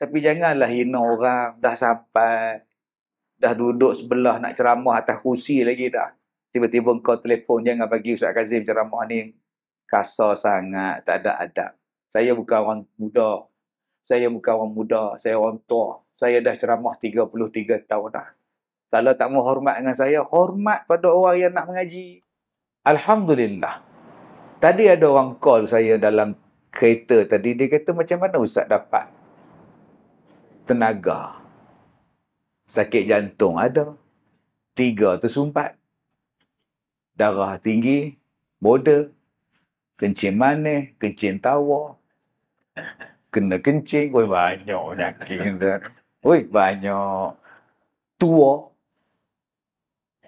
Tapi janganlah hina orang. Dah sampai. Dah duduk sebelah nak ceramah atas kursi lagi dah. Tiba-tiba kau telefon, jangan bagi Ustaz Kazim ceramah ni. Kasar sangat, tak ada adab. Saya bukan orang muda. Saya orang tua. Saya dah ceramah 33 tahun dah. Kalau tak mau hormat dengan saya, hormat pada orang yang nak mengaji. Alhamdulillah. Tadi ada orang call saya dalam kereta tadi. Dia kata, macam mana Ustaz dapat tenaga? Sakit jantung ada. 3 tersumpat. Darah tinggi. Boda. Kencing manis. Kencing tawa. Kena kencing. Oi, banyak penyakit. Oi, banyak. Tua.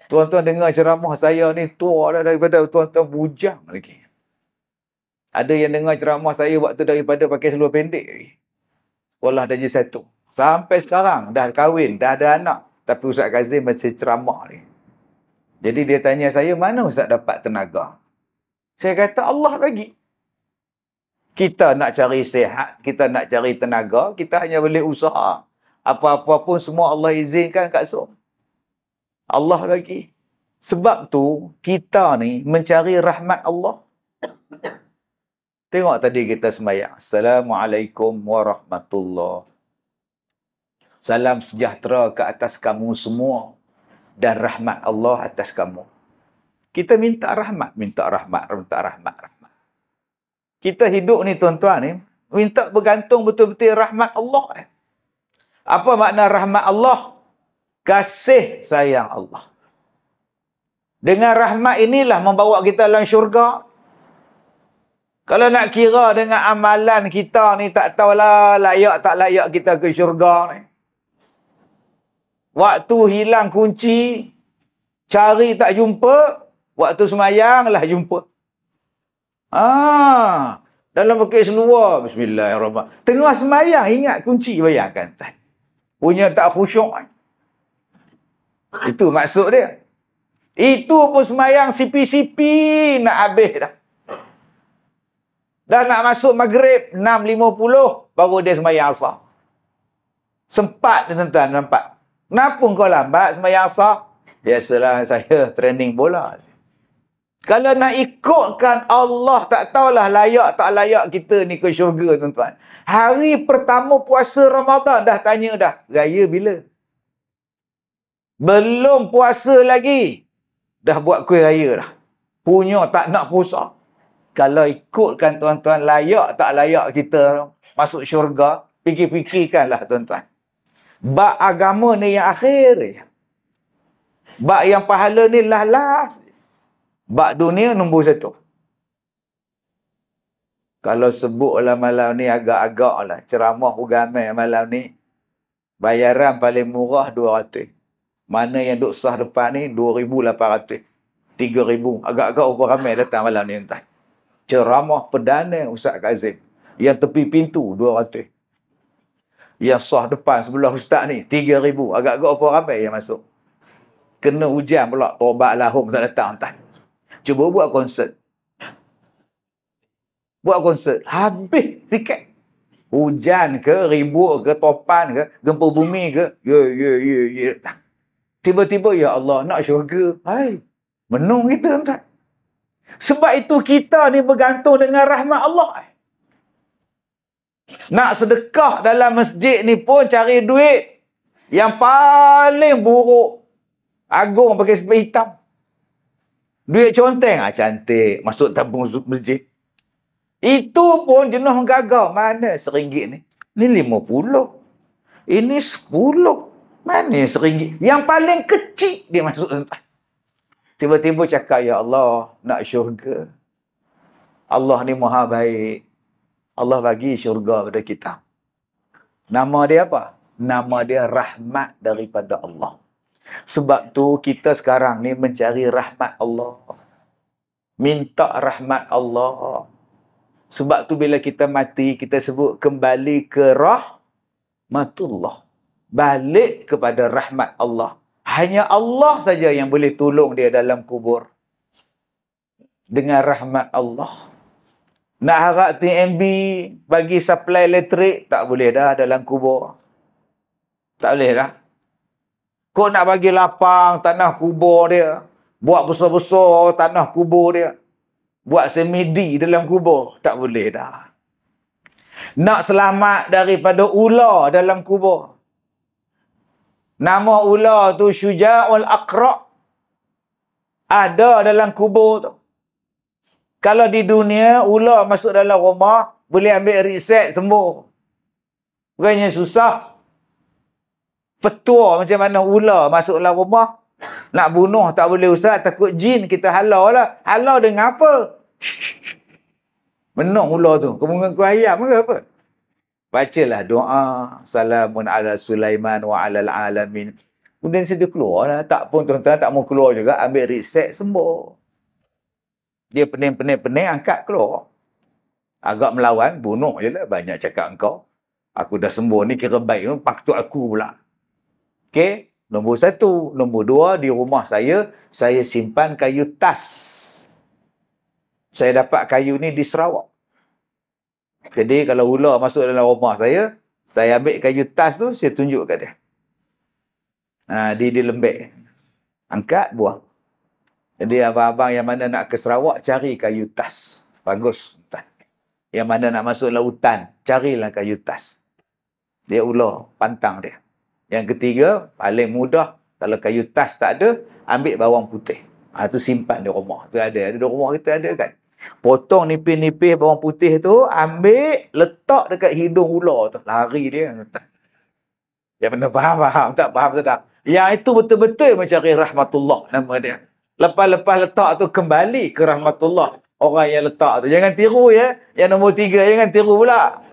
Tuan-tuan dengar ceramah saya ni tua dah daripada tuan-tuan bujang lagi. Ada yang dengar ceramah saya waktu daripada pakai seluar pendek lagi. Sekolah darjah 1. Sampai sekarang dah kahwin, dah ada anak. Tapi Ustaz Kazim masih ceramah ni. Jadi dia tanya saya, mana Ustaz dapat tenaga? Saya kata Allah bagi. Kita nak cari sihat, kita nak cari tenaga, kita hanya boleh usaha. Apa-apa pun semua Allah izinkan kat semua. Allah bagi. Sebab tu, kita ni mencari rahmat Allah. Tengok tadi kita sembahyang. Assalamualaikum warahmatullahi. Salam sejahtera ke atas kamu semua. Dan rahmat Allah atas kamu. Kita minta rahmat. Kita hidup ni tuan-tuan ni, minta bergantung betul-betul rahmat Allah. Apa makna rahmat Allah? Kasih sayang Allah. Dengan rahmat inilah membawa kita dalam syurga. Kalau nak kira dengan amalan kita ni, tak tahulah layak tak layak kita ke syurga ni. Waktu hilang kunci, cari tak jumpa, waktu semayang lah jumpa. Dalam pakai seluar, bismillahirrahmanirrahim. Tengah semayang, ingat kunci, bayangkan. Punya tak khusyuk. Itu maksud dia. Itu pun semayang sipi-sipi nak habis dah. Dah nak masuk maghrib 6.50 baru dia semayang asar. Sempat dia tuan-tuan nampak. Kenapa kau lambat semayang asar? Biasalah saya training bola. Kalau nak ikutkan Allah, tak tahulah layak tak layak kita ni ke syurga tuan-tuan. Hari pertama puasa Ramadan dah tanya dah, raya bila? Belum puasa lagi. Dah buat kuih raya dah. Punya tak nak puasa. Kalau ikutkan tuan-tuan layak tak layak kita masuk syurga, fikir-fikirkanlah tuan-tuan. Bak agama ni yang akhir. Bak yang pahala ni last. Bak dunia nombor 1. Kalau sebutlah malam ni agak-agak lah. Ceramah ugamai malam ni. Bayaran paling murah 200. Mana yang duk sah depan ni 2,800. 3,000. Agak-agak berapa ramai datang malam ni entah. Ceramah perdana Ustaz Kazim. Yang tepi pintu 200. Yang sah depan sebelah Ustaz ni 3,000. Agak-agak berapa ramai yang masuk. Kena hujan pula. Tobat lahum tak datang entah. Cuba buat konsert. Habis tiket. Hujan ke, ribut ke, topan ke, gempa bumi ke. Ya. Tiba-tiba, ya Allah, nak syurga. Hai, menung kita entah. Sebab itu kita ni bergantung dengan rahmat Allah. Nak sedekah dalam masjid ni pun cari duit yang paling buruk. Agung pakai sepeda hitam. Duit conteng, cantik. Masuk tabung masjid. Itu pun jenuh menggagau. Mana RM1 ni? Ni 50. Ini 10. Mana RM1? Yang paling kecil dia masuk. Tiba-tiba cakap, ya Allah, nak syurga. Allah ni maha baik. Allah bagi syurga pada kita. Nama dia apa? Nama dia rahmat daripada Allah. Sebab tu kita sekarang ni mencari rahmat Allah. Minta rahmat Allah. Sebab tu bila kita mati, kita sebut kembali ke rahmatullah. Balik kepada rahmat Allah. Hanya Allah saja yang boleh tolong dia dalam kubur. Dengan rahmat Allah. Nak harap TMB bagi supply elektrik, tak boleh dah dalam kubur. Tak boleh dah. Kau nak bagi lapang tanah kubur dia, buat besar-besar tanah kubur dia, buat semedi dalam kubur, tak boleh dah. Nak selamat daripada ular dalam kubur. Nama ular tu Syuja'ul Aqra'. Ada dalam kubur tu. Kalau di dunia, ular masuk dalam rumah, boleh ambil reset sembuh. Bukannya susah. Petua macam mana ular masuk dalam rumah. Nak bunuh tak boleh ustaz, takut jin, kita halau lah. Halau dengan apa? Menang ular tu. Kemungan ayam ke apa? Bacalah doa. Salamun ala Sulaiman wa ala alamin. Kemudian dia keluar lah. Tak pun tuan-tuan tak mau keluar juga. Ambil reset sembuh. Dia pening-pening angkat keluar. Agak melawan, bunuh je lah. Banyak cakap engkau. Aku dah sembuh ni kira baik. Patut aku pula. Okey. Nombor 1. Nombor 2, di rumah saya simpan kayu tas. Saya dapat kayu ni di Sarawak. Jadi kalau ular masuk dalam rumah saya ambil kayu tas tu, saya tunjuk kat dia. Di lembek. Angkat, buang. Jadi abang-abang yang mana nak ke Sarawak, cari kayu tas. Bagus. Yang mana nak masuk lautan, carilah kayu tas. Dia ular, pantang dia. Yang ketiga, paling mudah, kalau kayu tas tak ada, ambil bawang putih. Itu simpan di rumah. Itu ada di rumah kita ada kan. Potong nipis-nipis bawang putih tu, ambil, letak dekat hidung ular tu. Lari dia. Yang mana faham? Tak faham tak? Yang itu betul-betul mencari rahmatullah, nama dia. Lepas-lepas letak tu kembali ke rahmatullah. Orang yang letak tu. Jangan tiru ya. Yang nombor 3, jangan tiru pula.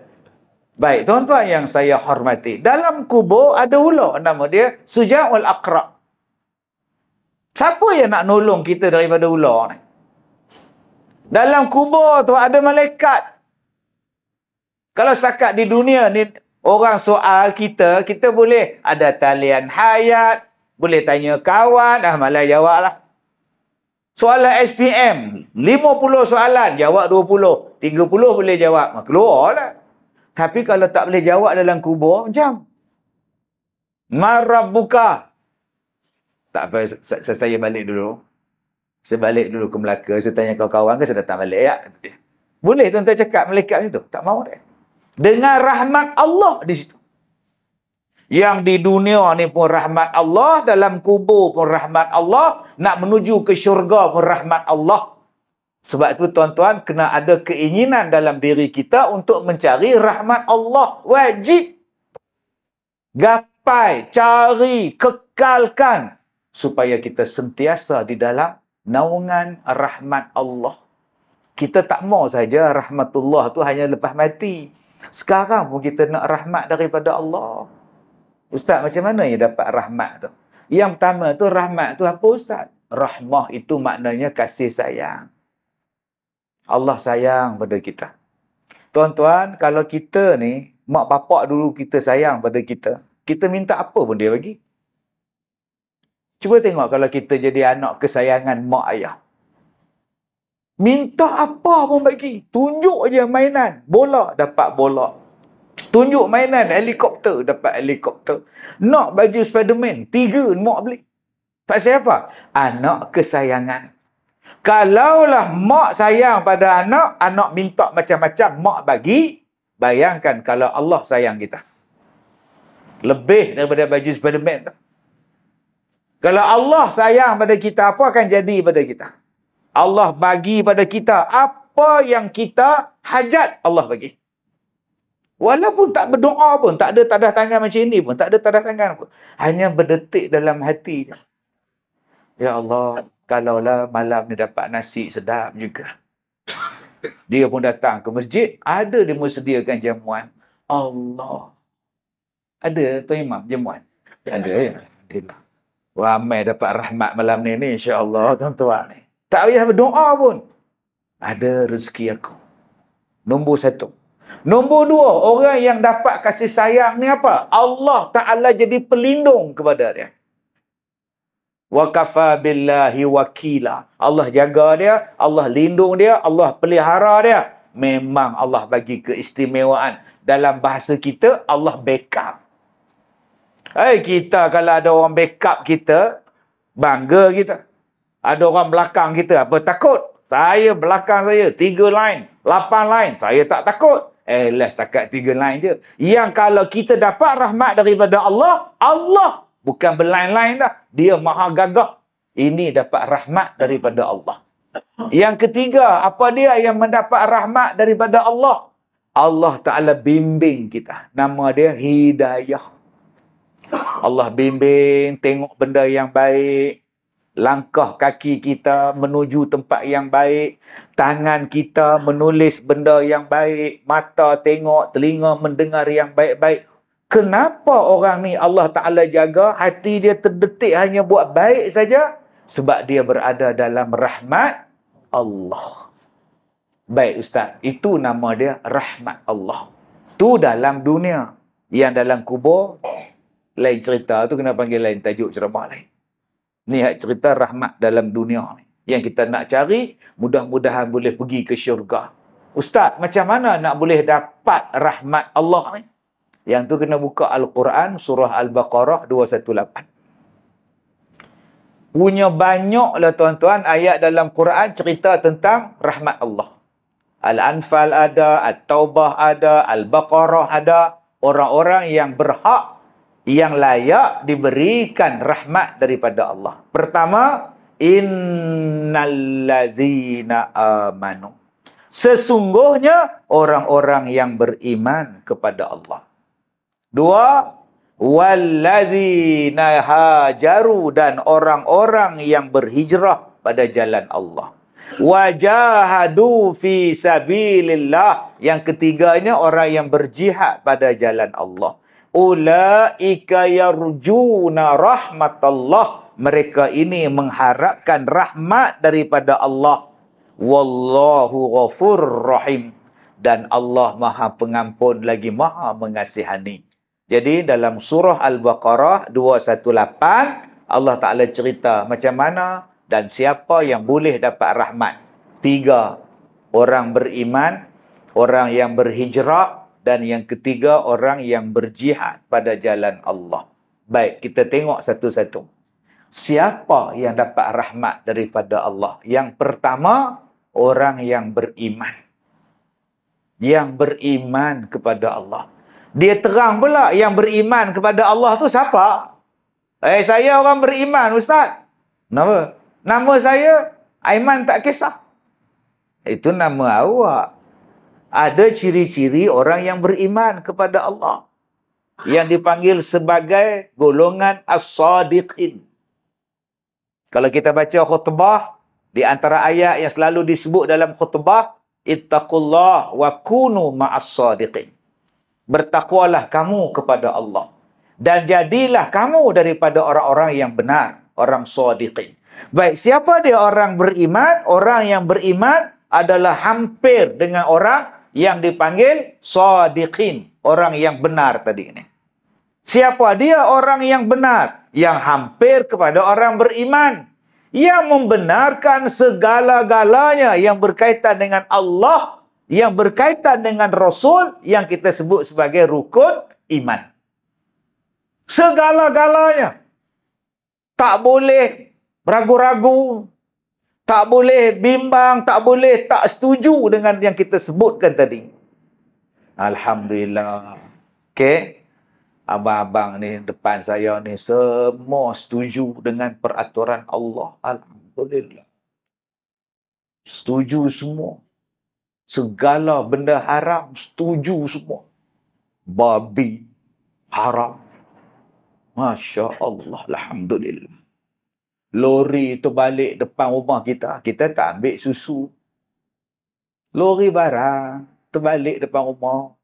Baik, tuan-tuan yang saya hormati. Dalam kubur ada ular. Nama dia Syuja'ul Aqra'. Siapa yang nak nolong kita daripada ular ni? Dalam kubur tu ada malaikat. Kalau setakat di dunia ni, orang soal kita boleh ada talian hayat, boleh tanya kawan, malah jawab lah. Soalan SPM, 50 soalan, jawab 20. 30 boleh jawab. Keluar lah. Tapi kalau tak boleh jawab dalam kubur, macam. Marabbuka. Tak apa, saya balik dulu. Saya balik dulu ke Melaka. Saya tanya kawan-kawan ke, saya datang balik ya. Boleh tuan-tuan cakap malaikat macam tu? Tak mahu dia. Dengan rahmat Allah di situ. Yang di dunia ni pun rahmat Allah, dalam kubur pun rahmat Allah, nak menuju ke syurga pun rahmat Allah. Sebab itu tuan-tuan, kena ada keinginan dalam diri kita untuk mencari rahmat Allah. Wajib. Gapai, cari, kekalkan. Supaya kita sentiasa di dalam naungan rahmat Allah. Kita tak mau saja rahmatullah tu hanya lepas mati. Sekarang pun kita nak rahmat daripada Allah. Ustaz, macam mana yang dapat rahmat tu? Yang pertama tu, rahmat tu apa Ustaz? Rahmah itu maknanya kasih sayang. Allah sayang pada kita. Tuan-tuan, kalau kita ni, mak bapak dulu kita sayang pada kita, kita minta apa pun dia bagi. Cuba tengok kalau kita jadi anak kesayangan mak ayah. Minta apa pun bagi. Tunjuk je mainan. Bola, dapat bola. Tunjuk mainan helikopter, dapat helikopter. Nak baju Spiderman, 3 mak beli. Pasal apa? Anak kesayangan. Kalaulah mak sayang pada anak, anak minta macam-macam, mak bagi. Bayangkan kalau Allah sayang kita. Lebih daripada baju Spiderman tu. Kalau Allah sayang pada kita, apa akan jadi pada kita? Allah bagi pada kita apa yang kita hajat, Allah bagi. Walaupun tak berdoa pun, tak ada tadah tangan macam ini pun, tak ada tadah tangan pun. Hanya berdetik dalam hati. Ya Allah, kalaulah malam ni dapat nasi sedap juga. Dia pun datang ke masjid, ada dia sediakan jamuan. Allah. Ada Tuan Imam jamuan? Ada ya. Ramai dapat rahmat malam ni insya-Allah tuan-tuan ni. Tak payah berdoa pun. Ada rezeki aku. Nombor 1. Nombor 2, orang yang dapat kasih sayang ni apa? Allah Ta'ala jadi pelindung kepada dia. Wa kafa billahi wakila. Allah jaga dia, Allah lindung dia, Allah pelihara dia. memang Allah bagi keistimewaan. Dalam bahasa kita, Allah backup. Kita kalau ada orang backup kita, bangga kita. Ada orang belakang kita, apa takut? Saya belakang saya, 3 line, 8 line. Saya tak takut. Last takat 3 line je. Yang kalau kita dapat rahmat daripada Allah, Allah bukan berlain-lain dah. Dia maha gagah. Ini dapat rahmat daripada Allah. Yang ketiga, apa dia yang mendapat rahmat daripada Allah? Allah Ta'ala bimbing kita. Nama dia hidayah. Allah bimbing, tengok benda yang baik. Langkah kaki kita menuju tempat yang baik. Tangan kita menulis benda yang baik. Mata tengok, telinga mendengar yang baik-baik. Kenapa orang ni Allah Ta'ala jaga? Hati dia terdetik hanya buat baik saja. Sebab dia berada dalam rahmat Allah. Baik Ustaz, itu nama dia rahmat Allah. Tu dalam dunia. Yang dalam kubur, lain cerita tu kena panggil lain tajuk ceramah lain. Ni cerita rahmat dalam dunia ni. Yang kita nak cari, mudah-mudahan boleh pergi ke syurga. Ustaz, macam mana nak boleh dapat rahmat Allah ni? Yang tu kena buka Al-Quran, surah Al-Baqarah 218. Punya banyaklah tuan-tuan ayat dalam Quran cerita tentang rahmat Allah. Al-Anfal ada, At-Taubah ada, Al-Baqarah ada. Orang-orang yang berhak, yang layak diberikan rahmat daripada Allah. Pertama, innallazina amanu. Sesungguhnya orang-orang yang beriman kepada Allah. Dua, wallazina hajaru, dan orang-orang yang berhijrah pada jalan Allah. Wajahadu fi sabilillah. Yang ketiganya orang yang berjihad pada jalan Allah. Ulaika yarjuna rahmatallah. Mereka ini mengharapkan rahmat daripada Allah. Wallahu ghafur rahim. Dan Allah Maha Pengampun lagi Maha Mengasihani. Jadi dalam surah Al-Baqarah 218, Allah Ta'ala cerita macam mana dan siapa yang boleh dapat rahmat. 3, orang beriman, orang yang berhijrah, dan yang ketiga, orang yang berjihad pada jalan Allah. Baik, kita tengok satu-satu. Siapa yang dapat rahmat daripada Allah? Yang pertama, orang yang beriman. Yang beriman kepada Allah. Dia terang pula yang beriman kepada Allah tu siapa? Saya orang beriman, Ustaz. Kenapa? Nama saya Aiman tak kisah. Itu nama awak. Ada ciri-ciri orang yang beriman kepada Allah. Yang dipanggil sebagai golongan as-sadiqin. Kalau kita baca khutbah, di antara ayat yang selalu disebut dalam khutbah, ittaqullah wa kunu ma'as-sadiqin. Bertakwalah kamu kepada Allah. Dan jadilah kamu daripada orang-orang yang benar. Orang sadiqin. Baik, siapa dia orang beriman? Orang yang beriman adalah hampir dengan orang yang dipanggil sadiqin. Orang yang benar tadi ini. Siapa dia orang yang benar? Yang hampir kepada orang beriman. Yang membenarkan segala-galanya yang berkaitan dengan Allah, yang berkaitan dengan Rasul, yang kita sebut sebagai rukun iman. Segala-galanya. Tak boleh ragu-ragu, tak boleh bimbang, tak boleh tak setuju dengan yang kita sebutkan tadi. Alhamdulillah. Okey. Abang-abang ni depan saya ni semua setuju dengan peraturan Allah. Alhamdulillah. Setuju semua. Segala benda haram setuju semua. Babi haram. Masya Allah. Alhamdulillah. Lori terbalik depan rumah kita. Kita tak ambil susu. Lori barang terbalik depan rumah.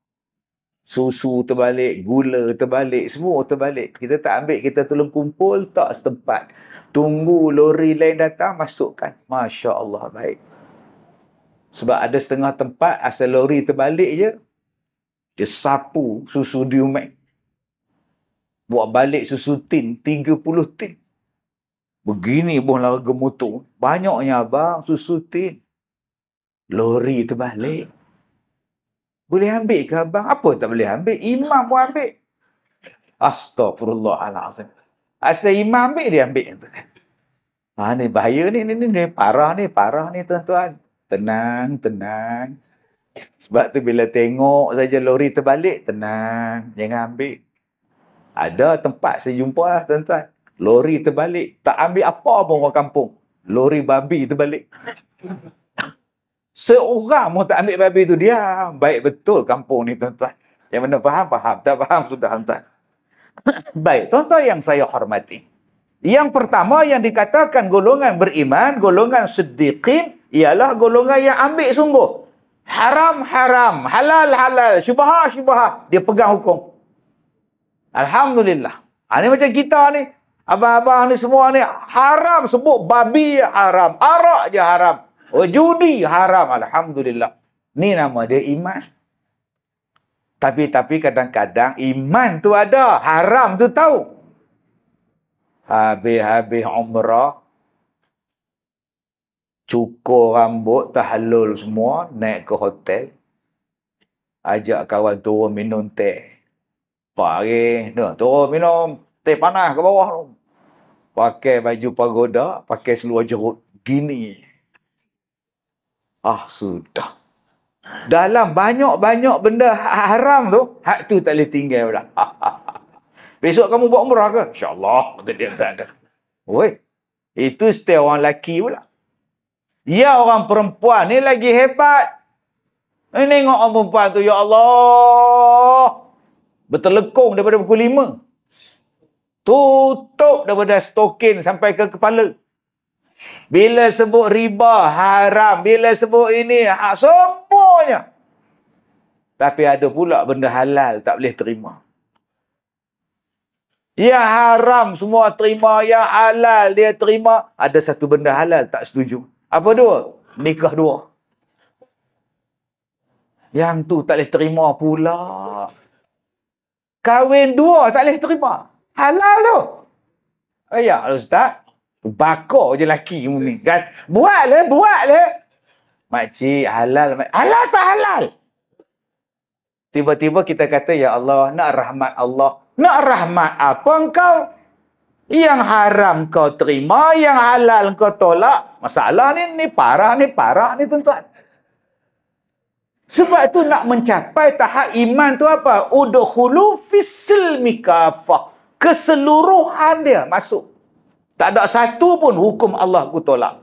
Susu terbalik, gula terbalik, semua terbalik. Kita tak ambil, kita tolong kumpul, tak setempat. Tunggu lori lain datang, masukkan. Masya Allah, baik. Sebab ada setengah tempat, asal lori terbalik je, dia sapu susu Dumex. Buat balik susu tin, 30 tin. Begini pun harga motor. Banyaknya abang, susu tin. Lori terbalik. Boleh ambil ke abang? Apa tak boleh ambil? Imam pun ambil. Astaghfirullahalazim. Asal imam ambil, dia ambil. Ni bahaya ni parah ni tuan-tuan. Tenang, tenang. Sebab tu bila tengok saja lori terbalik, tenang, jangan ambil. Ada tempat saya jumpa lah tuan-tuan. Lori terbalik, tak ambil apa pun orang kampung. Lori babi terbalik. Seorang pun tak ambil babi tu, dia. Baik betul kampung ni tuan-tuan. Yang mana faham, faham. Tak faham, sudah tuan-tuan. Baik, tuan-tuan yang saya hormati. Yang pertama yang dikatakan golongan beriman, golongan siddiqin, ialah golongan yang ambil sungguh. Haram, haram. Halal, halal. Syubhah, syubhah. Dia pegang hukum. Alhamdulillah. Ini macam kita ni. Abang-abang ni semua ni haram. Sebut babi haram. Arak je haram. Oh, judi haram. Alhamdulillah. Ni nama dia iman. Tapi kadang-kadang iman tu ada. Haram tu tahu. Habis-habis umrah. Cukur rambut, tahallul semua. Naik ke hotel. Ajak kawan turun minum teh. Pagi, turun minum teh panas ke bawah. Pakai baju pagoda, pakai seluar jerut. Gini. Sudah. Dalam banyak-banyak benda haram tu, hak tu tak boleh tinggal pula. Besok kamu buat umrah ke? InsyaAllah. Kata dia tak ada. Oi, itu style orang lelaki pula. Ya, orang perempuan ni lagi hebat. Tengok orang perempuan tu, ya Allah. Bertelekung daripada pukul 5. Tutup daripada stokin sampai ke kepala. Bila sebut riba, haram. Bila sebut ini, semuanya. Tapi ada pula benda halal tak boleh terima. Ya haram semua terima, ya halal dia terima. Ada satu benda halal tak setuju. Apa dua? Nikah dua. Yang tu tak boleh terima pula. Kahwin dua tak boleh terima. Halal tu. Ya Ustaz. Bakar je laki ni. Buatlah. Makcik, halal. Halal tak halal? Tiba-tiba kita kata, ya Allah, nak rahmat Allah. Nak rahmat apa engkau? Yang haram kau terima, yang halal kau tolak. Masalah ni parah ni tuan-tuan. Sebab tu nak mencapai tahap iman tu apa? Udkhulu fis-silmi kafah. Keseluruhan dia masuk. Tak ada satu pun hukum Allah aku tolak.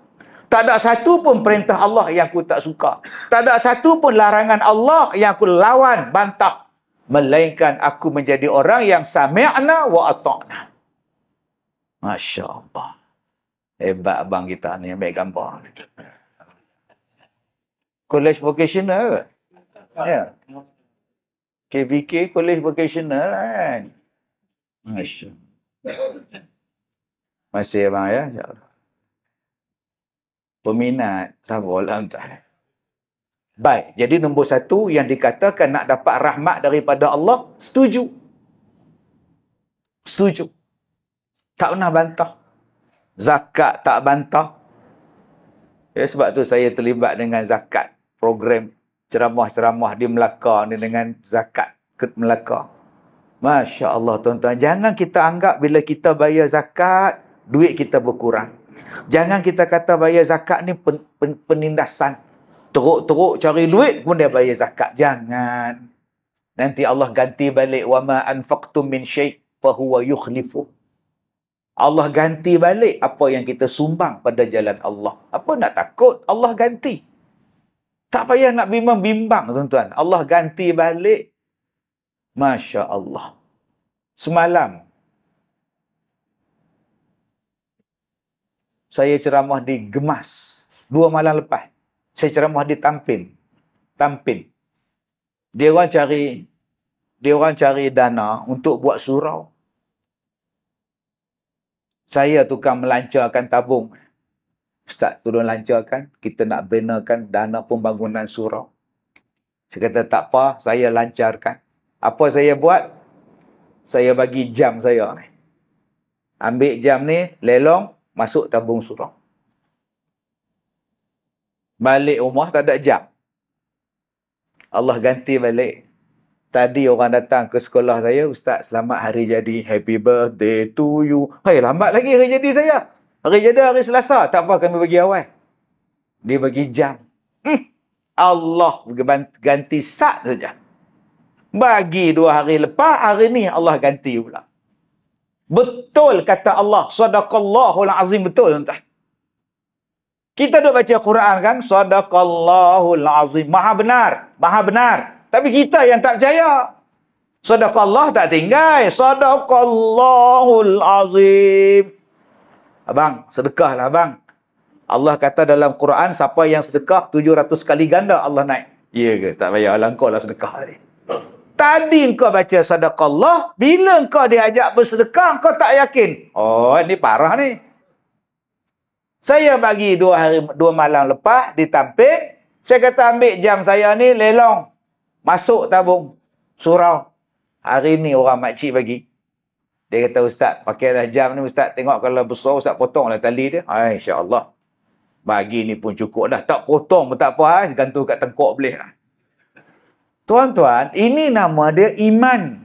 Tak ada satu pun perintah Allah yang aku tak suka. Tak ada satu pun larangan Allah yang aku lawan, bantah. Melainkan aku menjadi orang yang sami'na wa ata'na. Masya Allah. Hebat abang kita ni, ambil gambar. College vocational. Ya. KVK College vocational kan. Masya Allah. Masih abang ya. InsyaAllah. Peminat. Sabar lah. Baik. Jadi nombor satu yang dikatakan nak dapat rahmat daripada Allah. Setuju. Setuju. Tak pernah bantah. Zakat tak bantah. Sebab tu saya terlibat dengan zakat. Program ceramah-ceramah di Melaka ni dengan zakat ke Melaka. Masya Allah tuan-tuan. Jangan kita anggap bila kita bayar zakat, duit kita berkurang. Jangan kita kata bayar zakat ni penindasan. Teruk-teruk cari duit pun dia bayar zakat. Jangan. Nanti Allah ganti balik. Wa ma anfaqtum min syai' fa huwa yukhlifu. Allah ganti balik apa yang kita sumbang pada jalan Allah. Apa nak takut? Allah ganti. Tak payah nak bimbang-bimbang tuan-tuan. Allah ganti balik. Masya Allah. Semalam saya ceramah di Gemas. 2 malam lepas. Saya ceramah di Tampin. Dia orang cari dana untuk buat surau. Saya tukang melancarkan tabung. Ustaz, tolong lancarkan. Kita nak benakan dana pembangunan surau. Saya kata, tak apa, saya lancarkan. Apa saya buat? Saya bagi jam saya ni. Ambil jam ni, lelong, masuk tabung surau. Balik rumah tak ada jam. Allah ganti balik. Tadi orang datang ke sekolah saya, Ustaz, selamat hari jadi. Happy birthday to you. Hai, lambat lagi hari jadi saya. Hari jadi hari Selasa. Tak apa, kami bagi awal. Dia bagi jam. Allah ganti saat saja. Bagi 2 hari lepas, hari ni Allah ganti pula. Betul kata Allah. Sadaqallahul azim. Betul, tuan-tuan. Kita duk baca Quran kan? Sadaqallahul azim. Maha benar. Maha benar. Tapi kita yang tak percaya. Sadaqallah tak tinggal. Sadaqallahul azim. Abang, sedekahlah abang. Allah kata dalam Quran, siapa yang sedekah 700 kali ganda Allah naik. Ya ke? Tak payah lah, engkau lah sedekah ni. Tadi engkau baca sadaqallah, bila engkau diajak bersedekah, engkau tak yakin. Oh, ni parah ni. Saya bagi 2 malam lepas, ditampil. Saya kata ambil jam saya ni, lelong. Masuk tabung. Surau. Hari ni orang makcik bagi. Dia kata, Ustaz, pakailah jam ni Ustaz. Tengok kalau besar, Ustaz potonglah tali dia. InsyaAllah. Bagi ni pun cukup dah. Tak potong pun tak apa. Gantung kat tengkok boleh lah. Tuan-tuan, ini nama dia iman.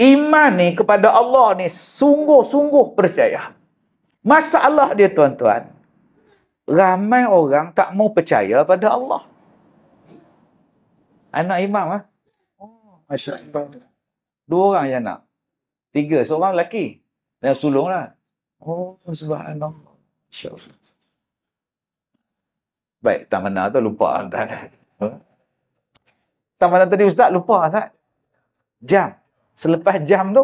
Iman ni kepada Allah ni sungguh-sungguh percaya. Masalah dia, tuan-tuan, ramai orang tak mau percaya pada Allah. Anak imam lah. Oh, Masya Allah. 2 orang je anak. 3, seorang lelaki. Dan sulung lah. Oh, subhanallah. Masya Allah. Baik, tak mana tu lupa. Tak mana tadi Ustaz? Lupa tak? Jam. Selepas jam tu,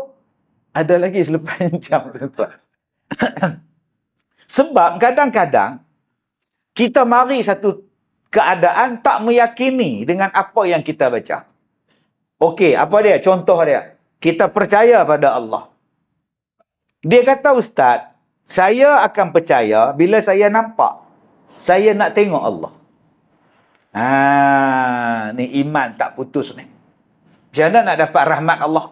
ada lagi selepas jam, tuan-tuan. Sebab kadang-kadang, kita mari satu keadaan tak meyakini dengan apa yang kita baca. Okey, apa dia? Contoh dia. Kita percaya pada Allah. Dia kata, Ustaz, saya akan percaya bila saya nampak. Saya nak tengok Allah. Ni iman tak putus ni. Macam mana nak dapat rahmat Allah?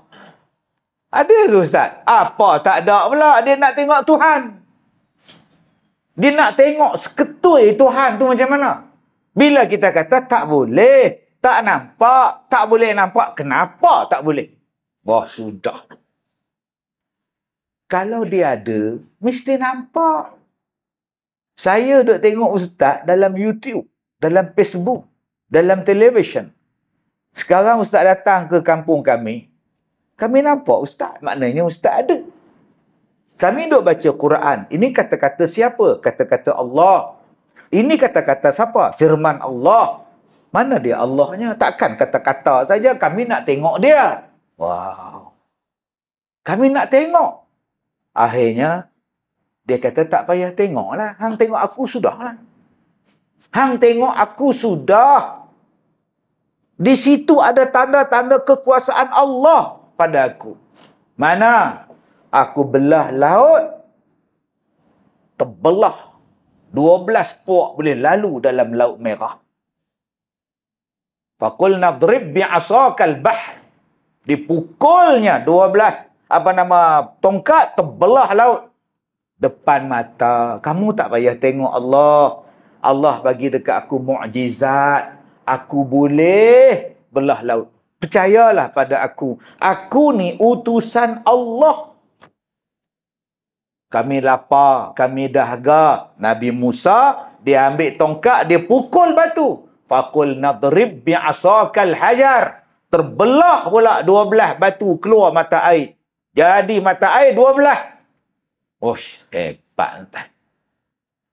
Ada ke Ustaz? Apa tak ada pula. Dia nak tengok Tuhan. Dia nak tengok seketui Tuhan tu macam mana? Bila kita kata tak boleh, tak nampak, tak boleh nampak, kenapa tak boleh? Wah, sudah. Kalau dia ada, mesti nampak. Saya duk tengok Ustaz dalam YouTube, dalam Facebook, dalam televisyen. Sekarang Ustaz datang ke kampung kami nampak Ustaz. Maknanya Ustaz ada. Kami duk baca Quran. Ini kata-kata siapa? Kata-kata Allah. Ini kata-kata siapa? Firman Allah. Mana dia Allahnya? Takkan kata-kata saja. Kami nak tengok dia. Wow. Kami nak tengok. Akhirnya, dia kata tak payah tengoklah. Hang tengok aku sudahlah. Hang tengok aku sudah. Di situ ada tanda-tanda kekuasaan Allah pada aku. Mana? Aku belah laut. Terbelah. 12 puak boleh lalu dalam laut merah. Faqulna drib bi'asakal bahr. Dipukulnya 12 tongkat terbelah laut depan mata. Kamu tak payah tengok Allah. Allah bagi dekat aku mukjizat. Aku boleh belah laut. Percayalah pada aku. Aku ni utusan Allah. Kami lapar, kami dahaga. Nabi Musa, dia ambil tongkat, dia pukul batu. Faqul nadrib bi'asakal hajar. Terbelah pula 12 batu keluar mata air. Jadi mata air 12. Osh, hebat entah.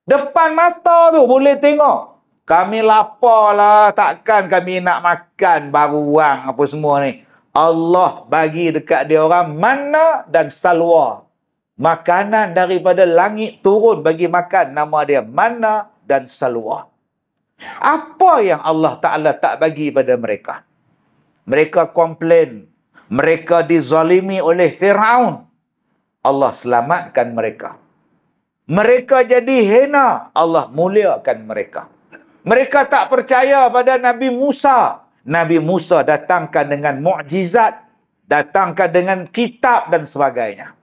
Depan mata tu boleh tengok. Kami lapar lah, takkan kami nak makan baruang apa semua ni. Allah bagi dekat dia orang manna dan salwa. Makanan daripada langit turun bagi makan. Nama dia manna dan salwa. Apa yang Allah Ta'ala tak bagi pada mereka? Mereka komplain. Mereka dizalimi oleh Fir'aun. Allah selamatkan mereka. Mereka jadi hina. Allah muliakan mereka. Mereka tak percaya pada Nabi Musa. Nabi Musa datangkan dengan mukjizat. Datangkan dengan kitab dan sebagainya.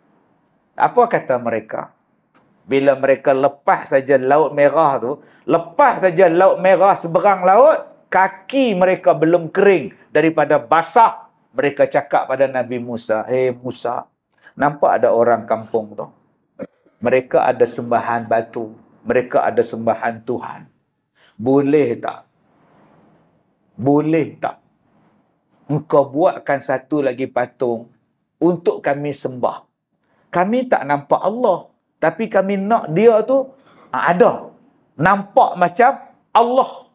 Apa kata mereka? Bila mereka lepas saja Laut Merah tu, lepas saja Laut Merah seberang laut, kaki mereka belum kering daripada basah, mereka cakap pada Nabi Musa, "Hei Musa, nampak ada orang kampung tu? Mereka ada sembahan batu, mereka ada sembahan Tuhan. Boleh tak? Boleh tak engkau buatkan satu lagi patung untuk kami sembah? Kami tak nampak Allah, tapi kami nak dia tu ada. Nampak macam Allah.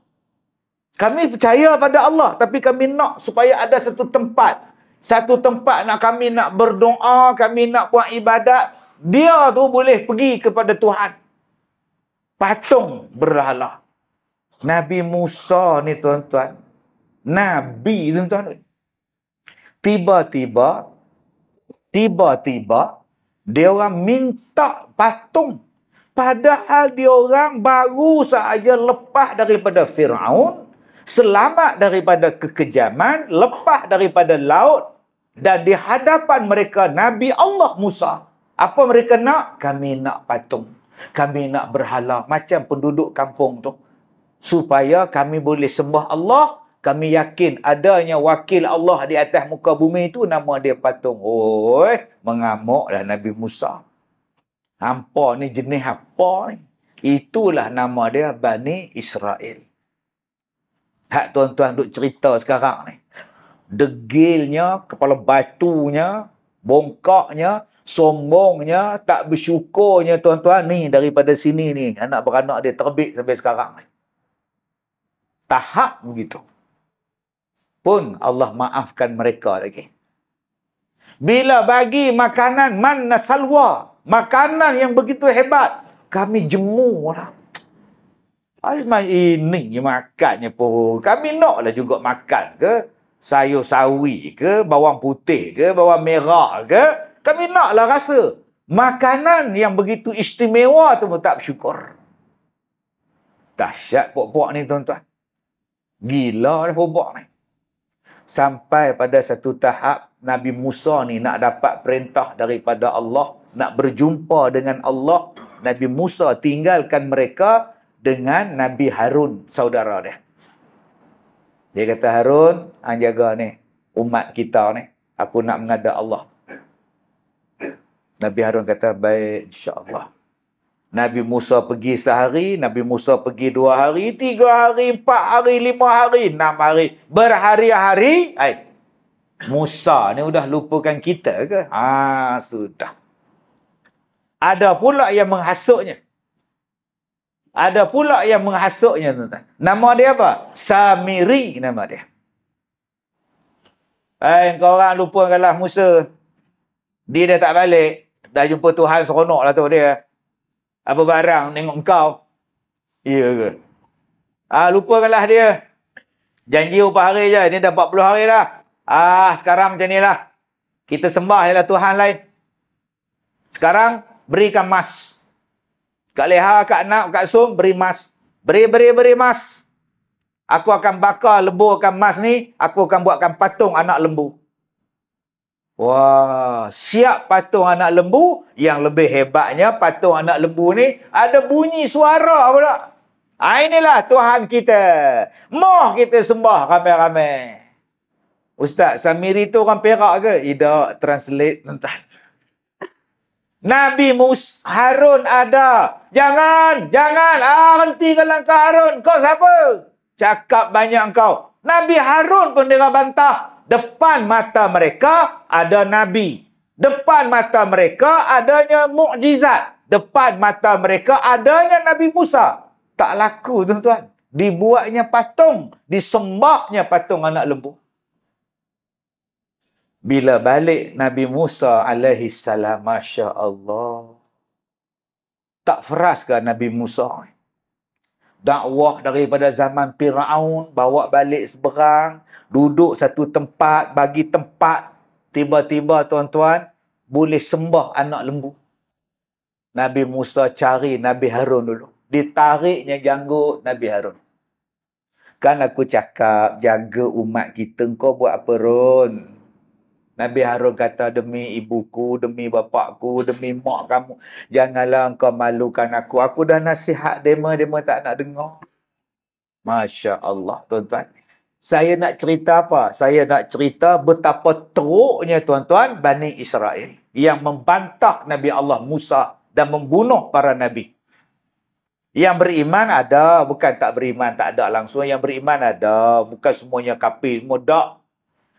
Kami percaya pada Allah, tapi kami nak supaya ada satu tempat. Satu tempat nak kami nak berdoa, kami nak buat ibadat. Dia tu boleh pergi kepada Tuhan." Patung berhala. Nabi Musa ni tuan-tuan, Nabi tuan-tuan, tiba-tiba dia orang minta patung. Padahal dia orang baru sahaja lepas daripada Firaun, selamat daripada kekejaman, lepas daripada laut, dan di hadapan mereka Nabi Allah Musa. Apa mereka nak? Kami nak patung. Kami nak berhala macam penduduk kampung tu. Supaya kami boleh sembah Allah. Kami yakin adanya wakil Allah di atas muka bumi itu, nama dia patung. Oi, mengamuklah Nabi Musa. Hampa ni jenis apa ni? Itulah nama dia Bani Israel. Hak tuan-tuan duk cerita sekarang ni. Degilnya, kepala batunya, bongkaknya, sombongnya, tak bersyukurnya tuan-tuan ni daripada sini ni. Anak beranak dia terbit sampai sekarang ni. Tahap begitu. Pun Allah maafkan mereka lagi. Bila bagi makanan manna salwa, makanan yang begitu hebat, kami jemur lah. Ini makannya pun. Kami naklah juga makan ke sayur sawi ke, bawang putih ke, bawang merah ke. Kami naklah rasa. Makanan yang begitu istimewa tu pun tak bersyukur. Dahsyat puak-puak ni tuan-tuan. Gila dah puak ni. Sampai pada satu tahap Nabi Musa ni nak dapat perintah daripada Allah, nak berjumpa dengan Allah. Nabi Musa tinggalkan mereka dengan Nabi Harun, saudara dia. Dia kata, "Harun, hang jaga ni umat kita ni. Aku nak menghadap Allah." Nabi Harun kata, "Baik, insya-Allah." Nabi Musa pergi sehari, Nabi Musa pergi 2 hari, 3 hari, 4 hari, 5 hari, 6 hari, berhari-hari. Musa ni udah lupakan kita ke? Sudah. Ada pula yang menghasutnya. Ada pula yang menghasutnya, tuan-tuan. Nama dia apa? Samiri nama dia. Kau orang lupakanlah Musa. Dia dah tak balik. Dah jumpa Tuhan seronok lah tu dia. Apa barang tengok kau? Iya ke? Lupakanlah dia. Janji upah hari je. Ini dah 40 hari dah. Sekarang macam ni lah. Kita sembah ialah Tuhan lain. Sekarang berikan mas. Kak Leha, Kak Nak, Kak Sum, beri mas. Beri mas. Aku akan bakar leburkan mas ni. Aku akan buatkan patung anak lembu. Wah, siap patung anak lembu. Yang lebih hebatnya, patung anak lembu ni ada bunyi suara pula. Inilah Tuhan kita. Moh kita sembah ramai-ramai. Ustaz, Samiri tu orang Perak ke? Tidak, translate tuan-tuan. Nabi Musa, Harun ada. Jangan. Hentikan langkah Harun. Kau siapa? Cakap banyak kau. Nabi Harun pun dia bantah. Depan mata mereka ada Nabi. Depan mata mereka adanya mukjizat. Depan mata mereka adanya Nabi Musa. Tak laku tuan-tuan. Dibuatnya patung. Disembahnya patung anak lembu. Bila balik Nabi Musa alaihi salam, Masya Allah. Tak feras ke Nabi Musa? Dakwah daripada zaman Firaun, bawa balik seberang, duduk satu tempat, bagi tempat. Tiba-tiba tuan-tuan, boleh sembah anak lembu. Nabi Musa cari Nabi Harun dulu. Ditariknya janggut Nabi Harun. Kan aku cakap, jaga umat kita, kau buat apa Ron? Nabi Harun kata, demi ibuku, demi bapakku, demi mak kamu, janganlah engkau malukan aku. Aku dah nasihat dema tak nak dengar. Masya Allah, tuan-tuan. Saya nak cerita apa? Saya nak cerita betapa teruknya, tuan-tuan, Bani Israel yang membantah Nabi Allah Musa dan membunuh para Nabi. Yang beriman ada, bukan tak beriman, tak ada langsung. Yang beriman ada, bukan semuanya kafir, semua tak.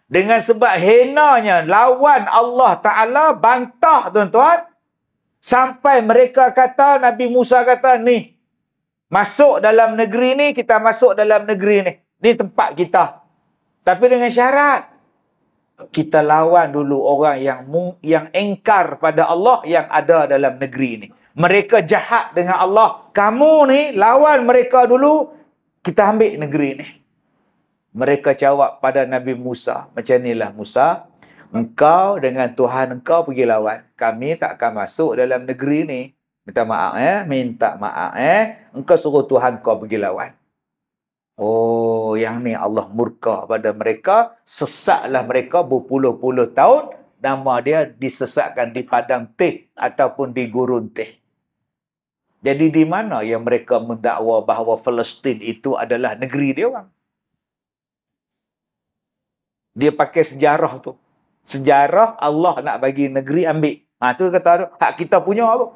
Dengan sebab henanya lawan Allah Ta'ala, bantah, tuan-tuan. Sampai mereka kata, Nabi Musa kata, ni, masuk dalam negeri ni, kita masuk dalam negeri ni. Ni tempat kita. Tapi dengan syarat, kita lawan dulu orang yang engkar pada Allah yang ada dalam negeri ni. Mereka jahat dengan Allah. Kamu ni lawan mereka dulu, kita ambil negeri ni. Mereka jawab pada Nabi Musa, macam inilah Musa, engkau dengan Tuhan engkau pergi lawan. Kami tak akan masuk dalam negeri ni. Minta maaf minta maaf engkau suruh Tuhan kau pergi lawan. Oh, yang ni Allah murka pada mereka, sesatlah mereka berpuluh-puluh tahun, nama dia disesatkan di padang teh ataupun di gurun teh. Jadi di mana yang mereka mendakwa bahawa Palestin itu adalah negeri dia orang? Dia pakai sejarah tu. Sejarah Allah nak bagi negeri, ambil. Tu kata hak kita punya tu.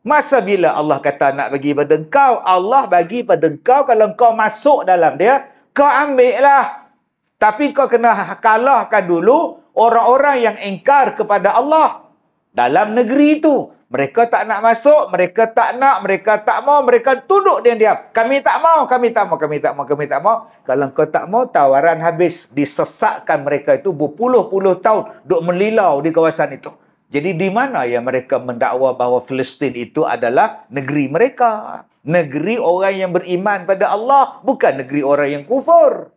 Masa bila Allah kata nak bagi pada engkau, Allah bagi pada engkau, kalau engkau masuk dalam dia, kau ambil lah. Tapi kau kena kalahkan dulu orang-orang yang engkar kepada Allah dalam negeri itu. Mereka tak nak masuk, mereka tak nak, mereka tak mau, mereka tunduk diam-diam. Kami tak mau, kami tak mau, kami tak mau, kami tak mau. Kalau kau tak mau, tawaran habis. Disesatkan mereka itu berpuluh-puluh tahun duk melilau di kawasan itu. Jadi di mana yang mereka mendakwa bahawa Palestin itu adalah negeri mereka? Negeri orang yang beriman pada Allah, bukan negeri orang yang kufur.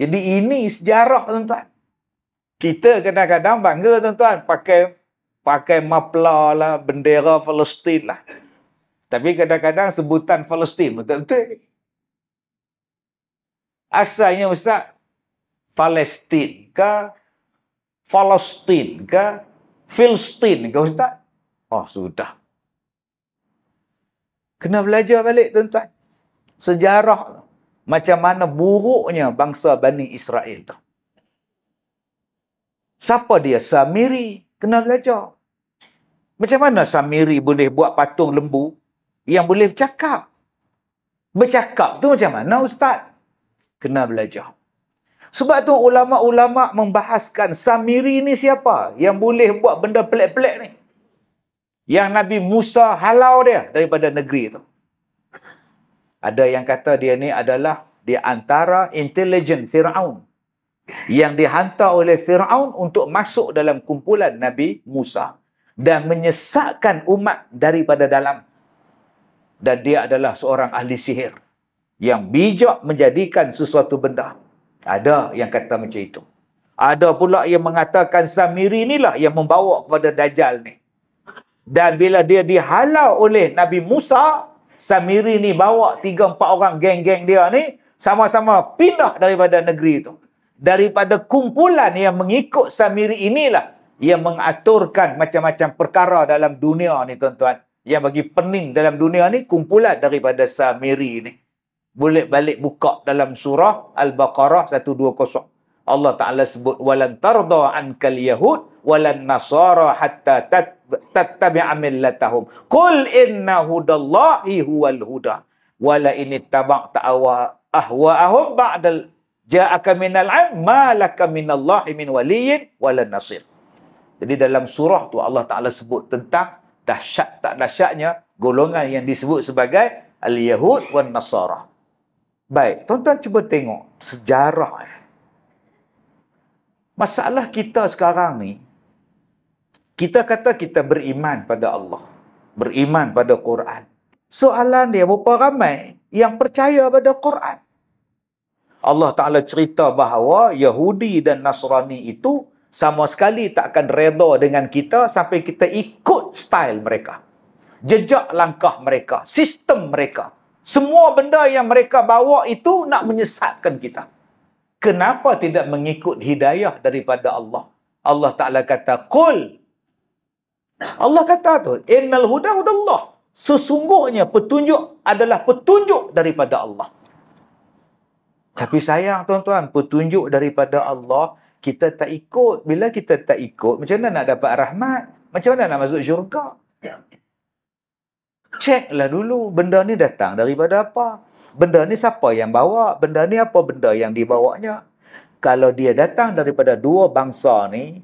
Jadi ini sejarah, tuan-tuan. Kita kadang-kadang bangga, tuan-tuan, pakai mapla lah, bendera Palestin lah. Tapi kadang-kadang sebutan Palestin betul-betul. Asalnya Ustaz, Palestin ke, Palestin ke, Filistin ke Ustaz? Oh, sudah. Kena belajar balik, tuan-tuan. Sejarah macam mana buruknya bangsa Bani Israel tu. Siapa dia? Samiri. Kena belajar. Macam mana Samiri boleh buat patung lembu yang boleh bercakap? Bercakap tu macam mana, Ustaz? Kena belajar. Sebab tu ulama-ulama membahaskan Samiri ni siapa yang boleh buat benda pelik-pelik ni. Yang Nabi Musa halau dia daripada negeri itu. Ada yang kata dia ni adalah di antara intelijen Fir'aun. Yang dihantar oleh Fir'aun untuk masuk dalam kumpulan Nabi Musa. Dan menyesatkan umat daripada dalam. Dan dia adalah seorang ahli sihir. Yang bijak menjadikan sesuatu benda. Ada yang kata macam itu. Ada pula yang mengatakan Samiri inilah yang membawa kepada Dajjal ni. Dan bila dia dihalau oleh Nabi Musa, Samiri ni bawa 3-4 orang geng-geng dia ni, sama-sama pindah daripada negeri itu. Daripada kumpulan yang mengikut Samiri inilah yang mengaturkan macam-macam perkara dalam dunia ni, tuan-tuan. Yang bagi pening dalam dunia ni, kumpulan daripada Samiri ni. Boleh balik buka dalam surah Al-Baqarah 120. Allah Ta'ala sebut, walan tarda ankal yahud walan nasara hatta tattabi'a millatahum. Qul inna hudallahi huwal huda. Wala in ittaba'ta ahwa'ahum ba'dal ja'aka minal 'ilm ma laka minallahi min waliyyin wala nasir. Jadi dalam surah tu Allah Ta'ala sebut tentang dahsyat tak dahsyatnya golongan yang disebut sebagai al-yahud wan nasara. Baik, tuan-tuan cuba tengok sejarah. Masalah kita sekarang ni, kita kata kita beriman pada Allah. Beriman pada Quran. Soalan dia, berapa ramai yang percaya pada Quran? Allah Ta'ala cerita bahawa Yahudi dan Nasrani itu sama sekali tak akan reda dengan kita sampai kita ikut style mereka. Jejak langkah mereka, sistem mereka. Semua benda yang mereka bawa itu nak menyesatkan kita. Kenapa tidak mengikut hidayah daripada Allah? Allah Ta'ala kata, Qul. Allah kata tu, innal huda hudallah. Sesungguhnya petunjuk adalah petunjuk daripada Allah. Tapi sayang tuan-tuan, petunjuk daripada Allah, kita tak ikut. Bila kita tak ikut, macam mana nak dapat rahmat? Macam mana nak masuk syurga? Ceklah dulu, benda ni datang daripada apa? Benda ni siapa yang bawa? Benda ni apa benda yang dibawanya? Kalau dia datang daripada dua bangsa ni,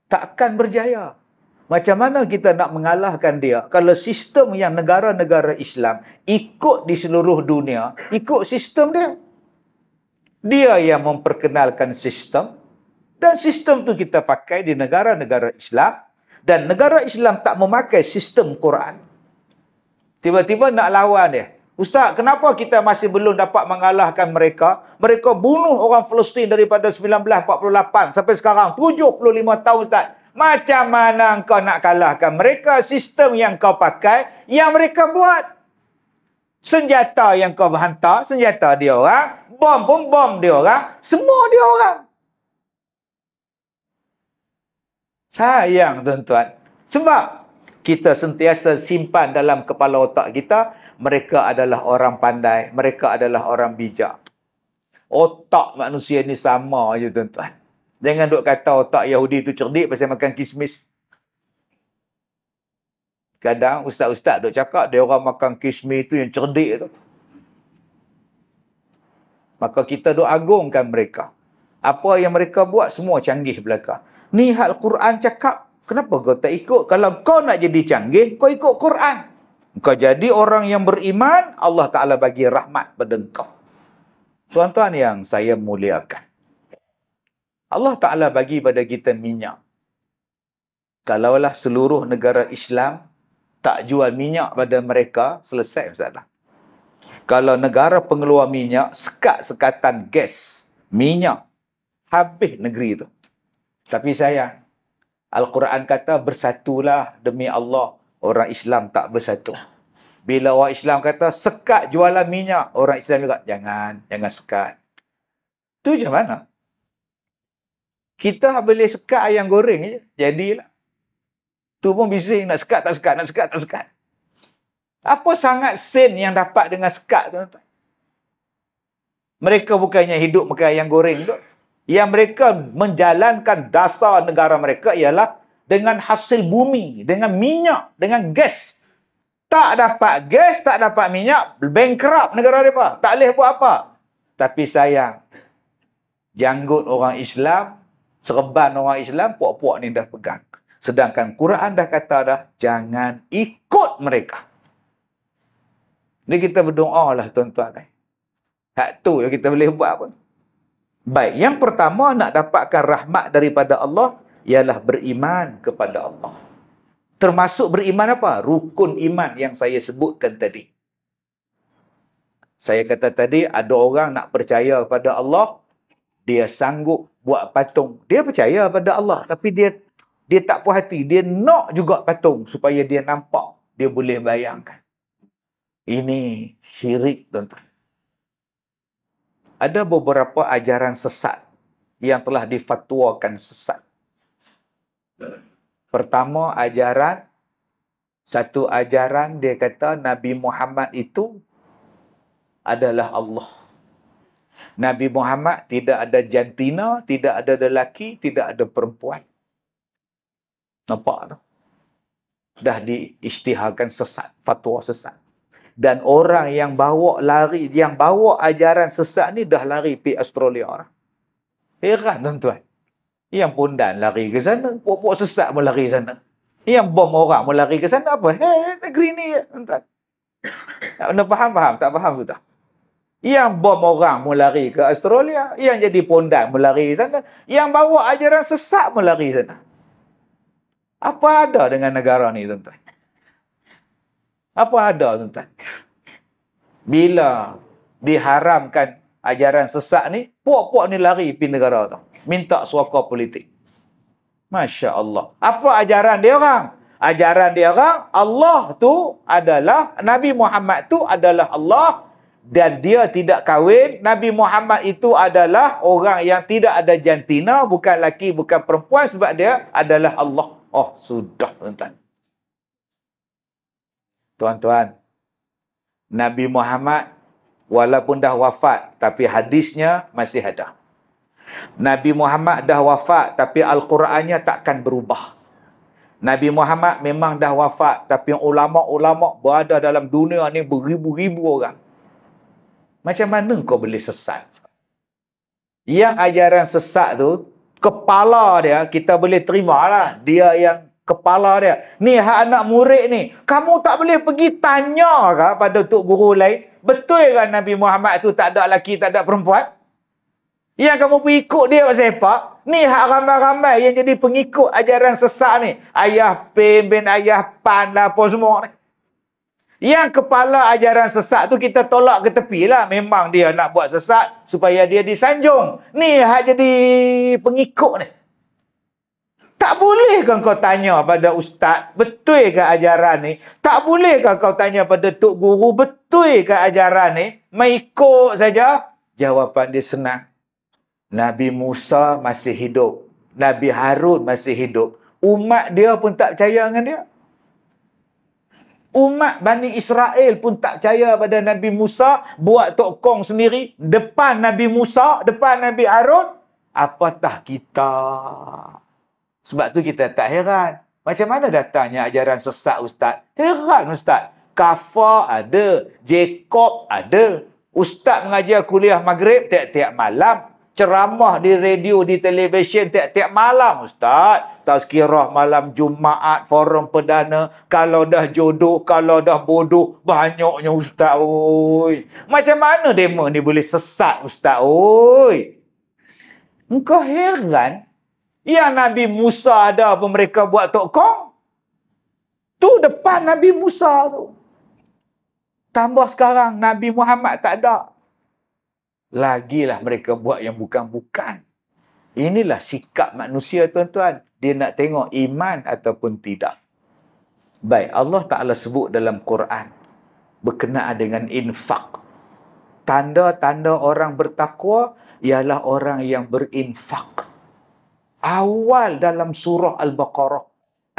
takkan berjaya. Macam mana kita nak mengalahkan dia kalau sistem yang negara-negara Islam ikut di seluruh dunia, ikut sistem dia. Dia yang memperkenalkan sistem, dan sistem tu kita pakai di negara-negara Islam, dan negara Islam tak memakai sistem Quran. Tiba-tiba nak lawan dia. Ustaz, kenapa kita masih belum dapat mengalahkan mereka? Mereka bunuh orang Palestin daripada 1948 sampai sekarang. 75 tahun, Ustaz. Macam mana engkau nak kalahkan mereka? Sistem yang kau pakai, yang mereka buat. Senjata yang kau hantar, senjata dia orang. Bom pun bom dia orang. Semua dia orang. Sayang tuan-tuan. Sebab kita sentiasa simpan dalam kepala otak kita, mereka adalah orang pandai, mereka adalah orang bijak. Otak manusia ni sama je tuan-tuan. Jangan duk kata otak Yahudi tu cerdik pasal makan kismis. Kadang ustaz-ustaz duk cakap dia orang makan kismis tu yang cerdik tu. Maka kita duk agungkan mereka. Apa yang mereka buat semua canggih belaka. Ni hal Quran cakap. Kenapa kau tak ikut? Kalau kau nak jadi canggih, kau ikut Quran. Kau jadi orang yang beriman, Allah Ta'ala bagi rahmat pada kau. Tuan-tuan yang saya muliakan, Allah Ta'ala bagi pada kita minyak. Kalaulah seluruh negara Islam tak jual minyak pada mereka, selesai masalah. Kalau negara pengeluar minyak, sekat-sekatan gas, minyak, habis negeri itu. Tapi sayang, Al-Quran kata bersatulah demi Allah. Orang Islam tak bersatu. Bila orang Islam kata sekat jualan minyak, orang Islam juga jangan sekat. Tu macam mana? Kita boleh sekat ayam goreng je, jadilah. Tu pun bising, nak sekat tak sekat, nak sekat tak sekat. Apa sangat sen yang dapat dengan sekat tu? Mereka bukannya hidup makan ayam goreng tu. Yang mereka menjalankan dasar negara mereka ialah dengan hasil bumi, dengan minyak, dengan gas. Tak dapat gas, tak dapat minyak, bankrupt negara mereka. Tak boleh buat apa. Tapi sayang, janggut orang Islam, serban orang Islam, puak-puak ni dah pegang. Sedangkan Quran dah kata dah, jangan ikut mereka. Ni kita berdoa lah tuan-tuan. Hak tu yang kita boleh buat pun. Baik, yang pertama nak dapatkan rahmat daripada Allah ialah beriman kepada Allah. Termasuk beriman apa? Rukun iman yang saya sebutkan tadi. Saya kata tadi, ada orang nak percaya kepada Allah, dia sanggup buat patung. Dia percaya pada Allah, tapi dia tak puas hati. Dia nak juga patung supaya dia nampak, dia boleh bayangkan. Ini syirik, tuan-tuan. Ada beberapa ajaran sesat yang telah difatwakan sesat. Pertama, satu ajaran dia kata Nabi Muhammad itu adalah Allah. Nabi Muhammad tidak ada jantina, tidak ada lelaki, tidak ada perempuan. Nampak tu? Dah diisytiharkan sesat, fatwa sesat. Dan orang yang bawa ajaran sesat ni dah lari pergi Australia. Heran tuan-tuan. Yang Pondan lari ke sana, puak-puak sesat pun lari ke sana. Yang bom orang pun lari ke sana. Apa? Negeri ni, tuan-tuan. Anda faham? Tak faham sudah. Yang bom orang pun lari ke Australia. Yang jadi Pondan pun lari ke sana. Yang bawa ajaran sesat pun lari ke sana. Apa ada dengan negara ni, tuan-tuan? Apa ada, tuan-tuan? Bila diharamkan ajaran sesat ni, puak-puak ni lari pergi negara tu. Minta suaka politik. Masya Allah. Apa ajaran dia orang? Ajaran dia orang, Allah tu adalah, Nabi Muhammad tu adalah Allah, dan dia tidak kahwin. Nabi Muhammad itu adalah orang yang tidak ada jantina, bukan laki, bukan perempuan, sebab dia adalah Allah. Oh, sudah, tuan-tuan. Tuan-tuan, Nabi Muhammad Walaupun dah wafat, tapi hadisnya masih ada. Nabi Muhammad dah wafat, tapi Al-Qurannya takkan berubah. Nabi Muhammad memang dah wafat, tapi ulama-ulama berada dalam dunia ni beribu-ribu orang. Macam mana kau boleh sesat? Yang ajaran sesat tu, kepala dia, kita boleh terima lah. Dia yang kepala dia. Ni hak anak murid ni. Kamu tak boleh pergi tanya ke pada tok guru lain? Betul kan Nabi Muhammad tu tak ada lelaki, tak ada perempuan? Yang kamu pergi ikut dia pasal apa? Ni hak ramai-ramai yang jadi pengikut ajaran sesat ni. Ayah Pin bin Ayah Pan lah apa semua ni. Yang kepala ajaran sesat tu kita tolak ke tepi lah. Memang dia nak buat sesat supaya dia disanjung. Ni hak jadi pengikut ni. Tak boleh kan kau tanya pada ustaz, betul ke ajaran ni? Tak boleh kan kau tanya pada tok guru, betul ke ajaran ni? Mengikut saja. Jawapan dia senang. Nabi Musa masih hidup. Nabi Harun masih hidup. Umat dia pun tak percaya dengan dia. Umat Bani Israel pun tak percaya pada Nabi Musa. Buat tokong sendiri. Depan Nabi Musa, depan Nabi Harun. Apatah kita? Sebab tu kita tak heran. Macam mana datangnya ajaran sesat ustaz? Heran ustaz. Kafar ada. Jacob ada. Ustaz mengajar kuliah maghrib tiap-tiap malam. Ceramah di radio, di televisyen tiap-tiap malam ustaz. Tazkirah malam Jumaat, forum perdana. Kalau dah jodoh, kalau dah bodoh, banyaknya ustaz. Oi. Macam mana demo ni boleh sesat ustaz? Oi. Engkau heran? Yang Nabi Musa ada pun mereka buat tokong. Tu depan Nabi Musa tu. Tambah sekarang Nabi Muhammad tak ada. Lagilah mereka buat yang bukan-bukan. Inilah sikap manusia tuan-tuan. Dia nak tengok iman ataupun tidak. Baik, Allah Ta'ala sebut dalam Quran. Berkenaan dengan infak. Tanda-tanda orang bertakwa ialah orang yang berinfak. Awal dalam surah Al-Baqarah.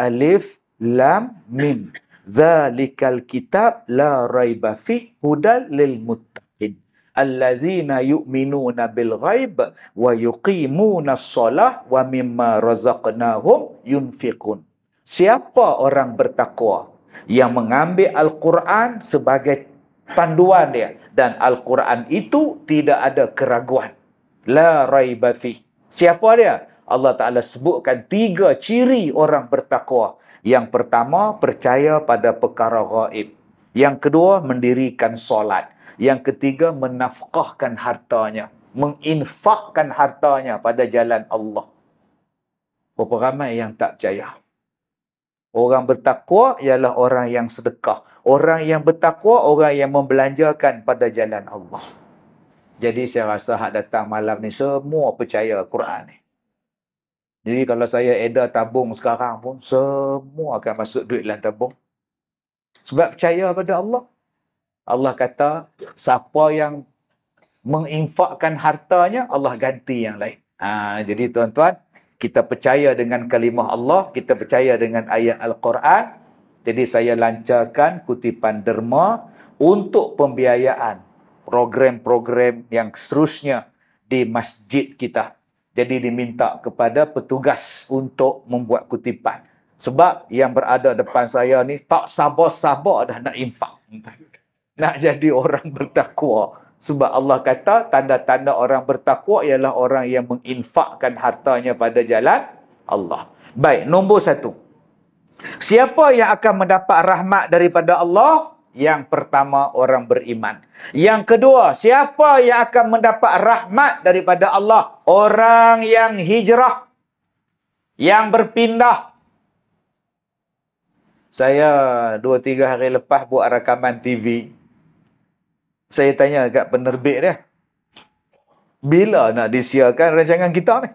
Alif, Lam, Mim. Zalikal kitab la raiba fih hudal lil muttaqin. Allazina yu'minuna bil ghaib wa yuqimuna as-salah wa mimma razaqnahum yunfiqun. Siapa orang bertakwa yang mengambil Al-Quran sebagai panduan dia dan Al-Quran itu tidak ada keraguan. La raiba fih. Siapa dia? Allah Ta'ala sebutkan 3 ciri orang bertakwa. Yang pertama, percaya pada perkara gaib. Yang kedua, mendirikan solat. Yang ketiga, menafkahkan hartanya. Menginfakkan hartanya pada jalan Allah. Berapa ramai yang tak percaya? Orang bertakwa ialah orang yang sedekah. Orang yang bertakwa, orang yang membelanjakan pada jalan Allah. Jadi saya rasa hak datang malam ni semua percaya Quran ni. Jadi kalau saya edar tabung sekarang pun, semua akan masuk duit dalam tabung. Sebab percaya pada Allah. Allah kata, siapa yang menginfakkan hartanya, Allah ganti yang lain. Jadi tuan-tuan, kita percaya dengan kalimah Allah, kita percaya dengan ayat Al-Quran. Jadi saya lancarkan kutipan derma untuk pembiayaan program-program yang seterusnya di masjid kita. Jadi diminta kepada petugas untuk membuat kutipan. Sebab yang berada depan saya ni tak sabar-sabar dah nak infak. Nak jadi orang bertakwa. Sebab Allah kata tanda-tanda orang bertakwa ialah orang yang menginfakkan hartanya pada jalan Allah. Baik, nombor 1. Siapa yang akan mendapat rahmat daripada Allah? Yang pertama, orang beriman. Yang kedua, siapa yang akan mendapat rahmat daripada Allah? Orang yang hijrah, yang berpindah. Saya 2-3 hari lepas buat rakaman TV. Saya tanya kat penerbit dia, bila nak disiarkan rancangan kita ni?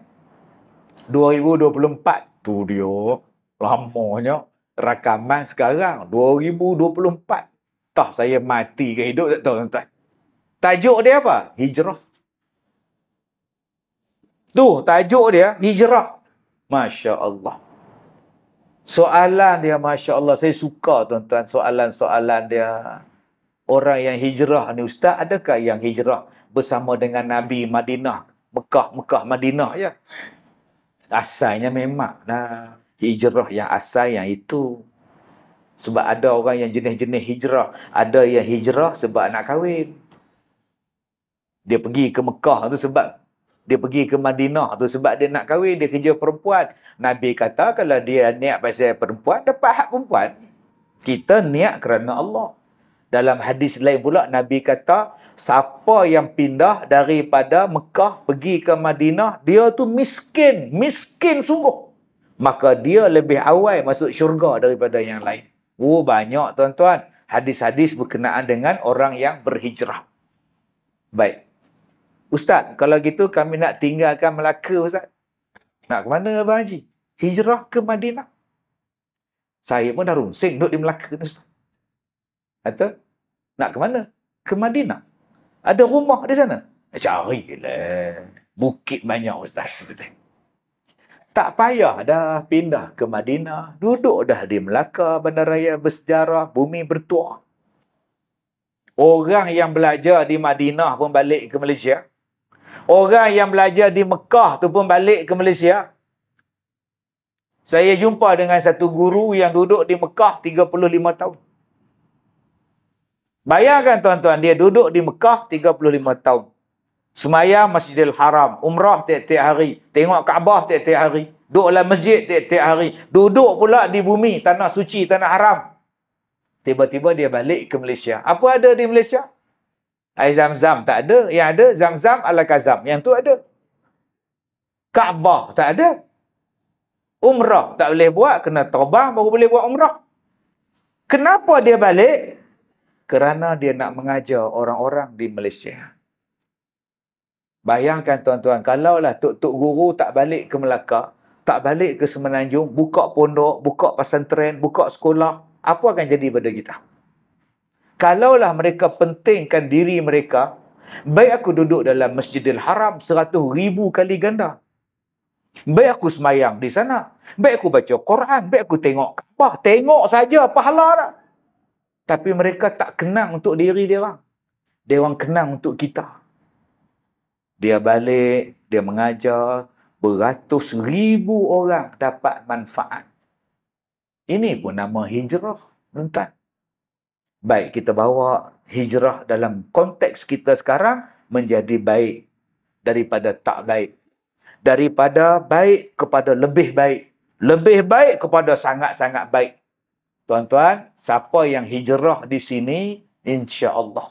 2024. Tu dia, lamanya. Rakaman sekarang, 2024. Tah saya mati ke hidup tak tahu tuan-tuan. Tajuk dia apa? Hijrah. Tu tajuk dia hijrah. Masya Allah. Soalan dia Masya Allah. Saya suka tuan-tuan soalan-soalan dia. Orang yang hijrah ni Ustaz, adakah yang hijrah bersama dengan Nabi Madinah, Mekah, Madinah ya? Asalnya memang hijrah yang asal yang itu. Sebab ada orang yang jenis-jenis hijrah. Ada yang hijrah sebab nak kahwin. Dia pergi ke Mekah tu sebab dia pergi ke Madinah tu sebab dia nak kahwin, dia kerja perempuan. Nabi kata kalau dia niat pasal perempuan, dapat hak perempuan. Kita niat kerana Allah. Dalam hadis lain pula, Nabi kata, siapa yang pindah daripada Mekah pergi ke Madinah, dia tu miskin. Miskin sungguh. Maka dia lebih awal masuk syurga daripada yang lain. Oh, banyak tuan-tuan. Hadis-hadis berkenaan dengan orang yang berhijrah. Baik. Ustaz, kalau gitu kami nak tinggalkan Melaka, Ustaz. Nak ke mana Abang Haji? Hijrah ke Madinah. Saya pun dah rungsing duduk di Melaka, Ustaz. Atau, nak ke mana? Ke Madinah. Ada rumah di sana. Carilah. Bukit banyak, Ustaz. Tak payah dah pindah ke Madinah. Duduk dah di Melaka, bandaraya bersejarah, bumi bertuah. Orang yang belajar di Madinah pun balik ke Malaysia. Orang yang belajar di Mekah tu pun balik ke Malaysia. Saya jumpa dengan satu guru yang duduk di Mekah 35 tahun. Bayangkan tuan-tuan, dia duduk di Mekah 35 tahun. Semayang Masjidil Haram, umrah tiap-tiap hari, tengok Kaabah tiap-tiap hari, duduk dalam masjid tiap-tiap hari, duduk pula di bumi, tanah suci, tanah haram. Tiba-tiba dia balik ke Malaysia. Apa ada di Malaysia? Air Zam-Zam tak ada. Yang ada Zam-Zam ala Kazam. Yang tu ada. Kaabah tak ada. Umrah tak boleh buat. Kena terbang baru boleh buat umrah. Kenapa dia balik? Kerana dia nak mengajar orang-orang di Malaysia. Bayangkan tuan-tuan, kalaulah tok-tok guru tak balik ke Melaka, tak balik ke Semenanjung, buka pondok, buka pesantren, buka sekolah, apa akan jadi pada kita? Kalaulah mereka pentingkan diri mereka, baik aku duduk dalam Masjidil Haram 100,000 kali ganda. Baik aku semayang di sana. Baik aku baca Quran. Baik aku tengok Kaabah. Tengok saja pahala dah. Tapi mereka tak kenang untuk diri dia orang. Dia orang kenang untuk kita. Dia balik, dia mengajar, beratus ribu orang dapat manfaat. Ini pun nama hijrah, tuan-tuan. Baik, kita bawa hijrah dalam konteks kita sekarang menjadi baik daripada tak baik. Daripada baik kepada lebih baik. Lebih baik kepada sangat-sangat baik. Tuan-tuan, siapa yang hijrah di sini, insya-Allah.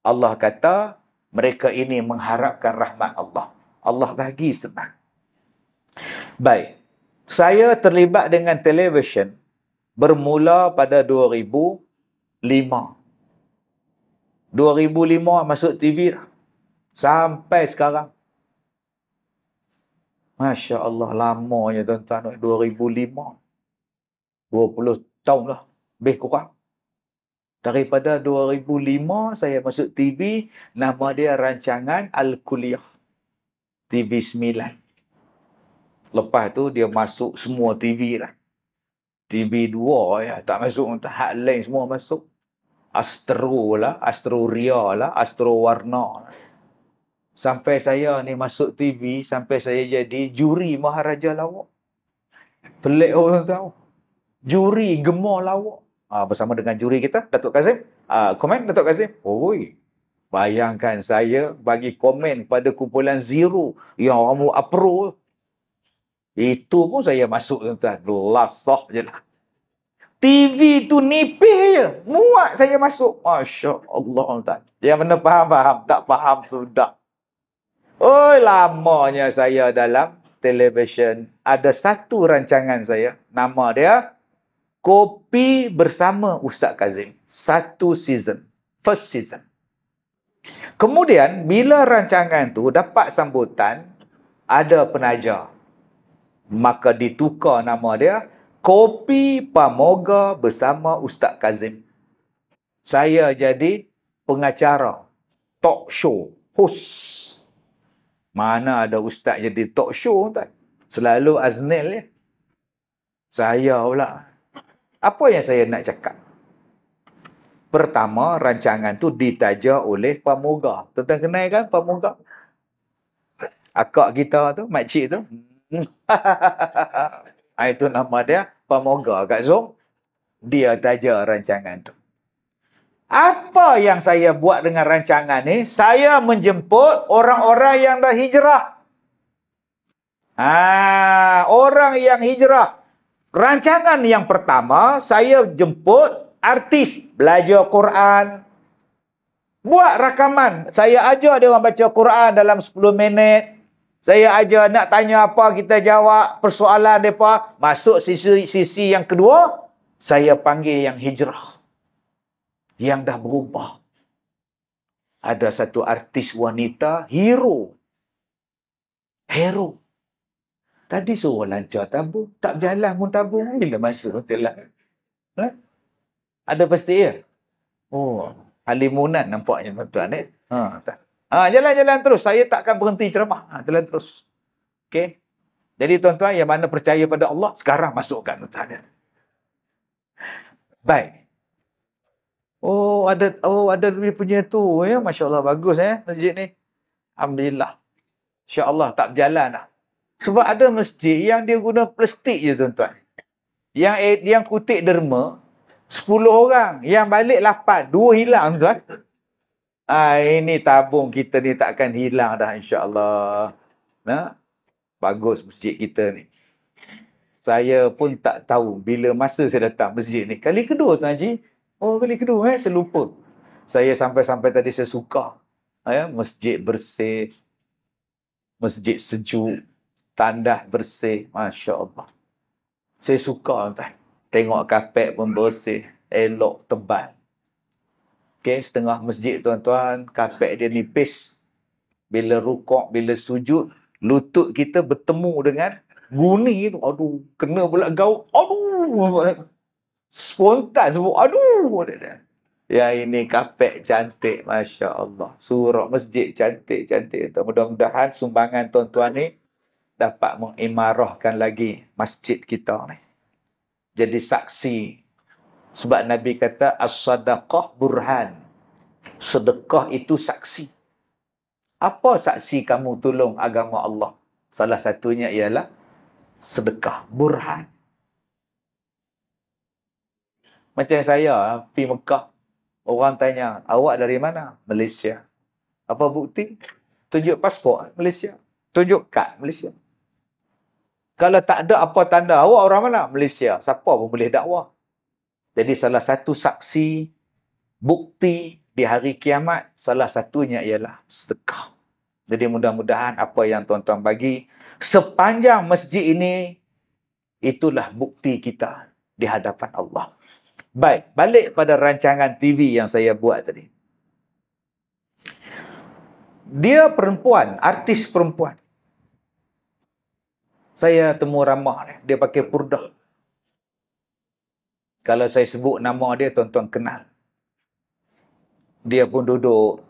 Allah kata, mereka ini mengharapkan rahmat Allah. Allah bagi senang. Baik, saya terlibat dengan televisyen bermula pada 2005 masuk TV dah. Sampai sekarang. Masya Allah, lamanya tuan-tuan. 2005. 20 tahun lah. Lebih kurang. Daripada 2005 saya masuk TV. Nama dia rancangan Al-Kuliah. TV 9. Lepas tu dia masuk semua TV lah. TV 2 ya, tak masuk. Hak lain semua masuk. Astro lah, Astro Ria lah, Astro Warna lah. Sampai saya ni masuk TV, sampai saya jadi juri Maharaja Lawak. Pelik orang tahu. Juri Gemar Lawak. Bersama dengan juri kita, Datuk Kazim. Komen Datuk Kazim. Oi. Bayangkan saya bagi komen pada kumpulan Zero yang orang apro. Itu pun saya masuk tuan-tuan. Lasah je lah. TV tu nipih je. Muat saya masuk. Masya Allah tuan. Yang mana faham-faham. Tak faham sudah. Oh, lamanya saya dalam televisyen. Ada satu rancangan saya. Nama dia Kopi Bersama Ustaz Kazim. Satu season. First season. Kemudian, bila rancangan tu dapat sambutan, ada penaja. Maka ditukar nama dia Kopi Pamoga Bersama Ustaz Kazim. Saya jadi pengacara. Talk show. Host. Mana ada ustaz jadi talk show tak? Selalu Aznil ya. Saya pula. Apa yang saya nak cakap? Pertama, rancangan tu ditaja oleh Pamoga. Tuan-tuan kenal kan Pamoga? Akak kita tu, makcik tu. Itu nama dia, Pamoga kat Zong. Dia taja rancangan tu. Apa yang saya buat dengan rancangan ni? Saya menjemput orang-orang yang dah hijrah. Orang yang hijrah. Rancangan yang pertama, saya jemput artis belajar Quran. Buat rakaman. Saya ajar dia orang baca Quran dalam 10 minit. Saya ajar nak tanya apa, kita jawab persoalan mereka. Masuk sisi yang kedua, saya panggil yang hijrah. Yang dah berubah. Ada satu artis wanita, hero. Tadi suruh lancar tabung. Tak berjalan pun tabung. Bila masa betul lah. Ada pasti ya? Oh, halimunan nampaknya tuan-tuan. Jalan-jalan terus. Saya takkan berhenti ceramah. Jalan terus. Okey. Jadi tuan-tuan yang mana percaya pada Allah, sekarang masukkan tuan-tuan. Baik. Ada dia punya tu ya. Masya-Allah bagus masjid ni. Alhamdulillah. Insya-Allah tak berjalan dah. Sebab ada masjid yang dia guna plastik je tuan-tuan. Yang kutip derma 10 orang, yang balik 8, 2 hilang tuan. Ini tabung kita ni takkan hilang dah insya-Allah. Bagus masjid kita ni. Saya pun tak tahu bila masa saya datang masjid ni. Kali kedua Tuan Haji. Kali kedua saya lupa. Saya sampai tadi saya suka. Masjid bersih. Masjid sejuk. Tandas bersih. Masya Allah. Saya suka tuan. Tengok kapet pun bersih. Elok, tebal. Okey, setengah masjid tuan-tuan. Kapet dia nipis. Bila rukuk, bila sujud. Lutut kita bertemu dengan guni tu. Aduh, kena pula gaul. Aduh. Spontan sebut. Aduh. Ya ini kapet cantik. Masya Allah. Surau masjid cantik-cantik. Mudah-mudahan sumbangan tuan-tuan ni dapat mengimarahkan lagi masjid kita ni. Jadi saksi. Sebab Nabi kata as-sadaqah burhan. Sedekah itu saksi. Apa saksi kamu tolong agama Allah? Salah satunya ialah sedekah, burhan. Macam saya pergi Mekah, orang tanya, awak dari mana? Malaysia. Apa bukti? Tunjuk pasport Malaysia. Tunjuk kad Malaysia. Kalau tak ada apa tanda, awak orang mana? Malaysia. Siapa pun boleh dakwah. Jadi salah satu saksi, bukti di hari kiamat, salah satunya ialah sedekah. Jadi mudah-mudahan apa yang tuan-tuan bagi sepanjang masjid ini, itulah bukti kita di hadapan Allah. Baik, balik pada rancangan TV yang saya buat tadi. Dia perempuan, artis perempuan. Saya temu ramah dia pakai purdah. Kalau saya sebut nama dia, tuan-tuan kenal. Dia pun duduk.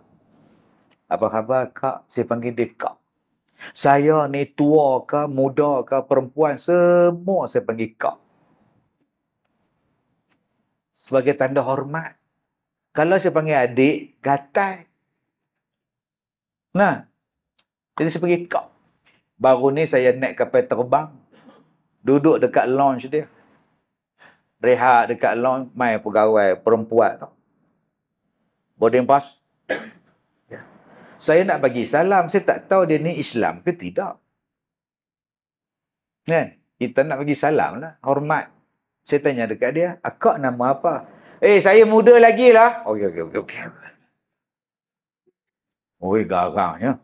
Apa khabar, Kak? Saya panggil dia Kak. Saya ni tua ke, muda ke, perempuan, semua saya panggil Kak. Sebagai tanda hormat. Kalau saya panggil adik, gatai. Jadi saya panggil Kak. Baru ni saya naik kapal terbang. Duduk dekat lounge dia. Rehat dekat lounge, mai pegawai perempuan tu. Boarding pass. Saya nak bagi salam, saya tak tahu dia ni Islam ke tidak. Kan? Kita nak bagi salam lah, hormat. Saya tanya dekat dia, akak nama apa? Saya muda lagi lah. Okey. Garangnya.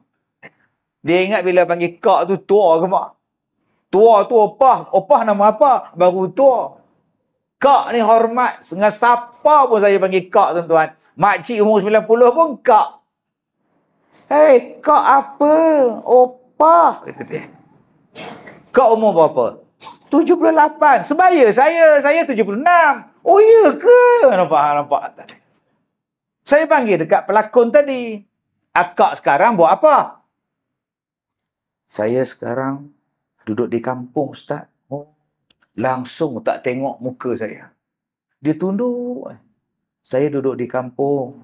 Dia ingat bila panggil kak tu tua ke mak? Tua tu opah. Opah nama apa? Baru tua. Kak ni hormat. Dengan siapa pun saya panggil kak tuan-tuan. Makcik umur 90 pun kak. Kak apa? Opah. Kata dia. Kak umur berapa? 78. Sebaya saya 76. Oh iya ke? Nampak. Saya panggil dekat pelakon tadi. Akak sekarang buat apa? Saya sekarang duduk di kampung, Ustaz. Langsung tak tengok muka saya. Dia tunduk. Saya duduk di kampung.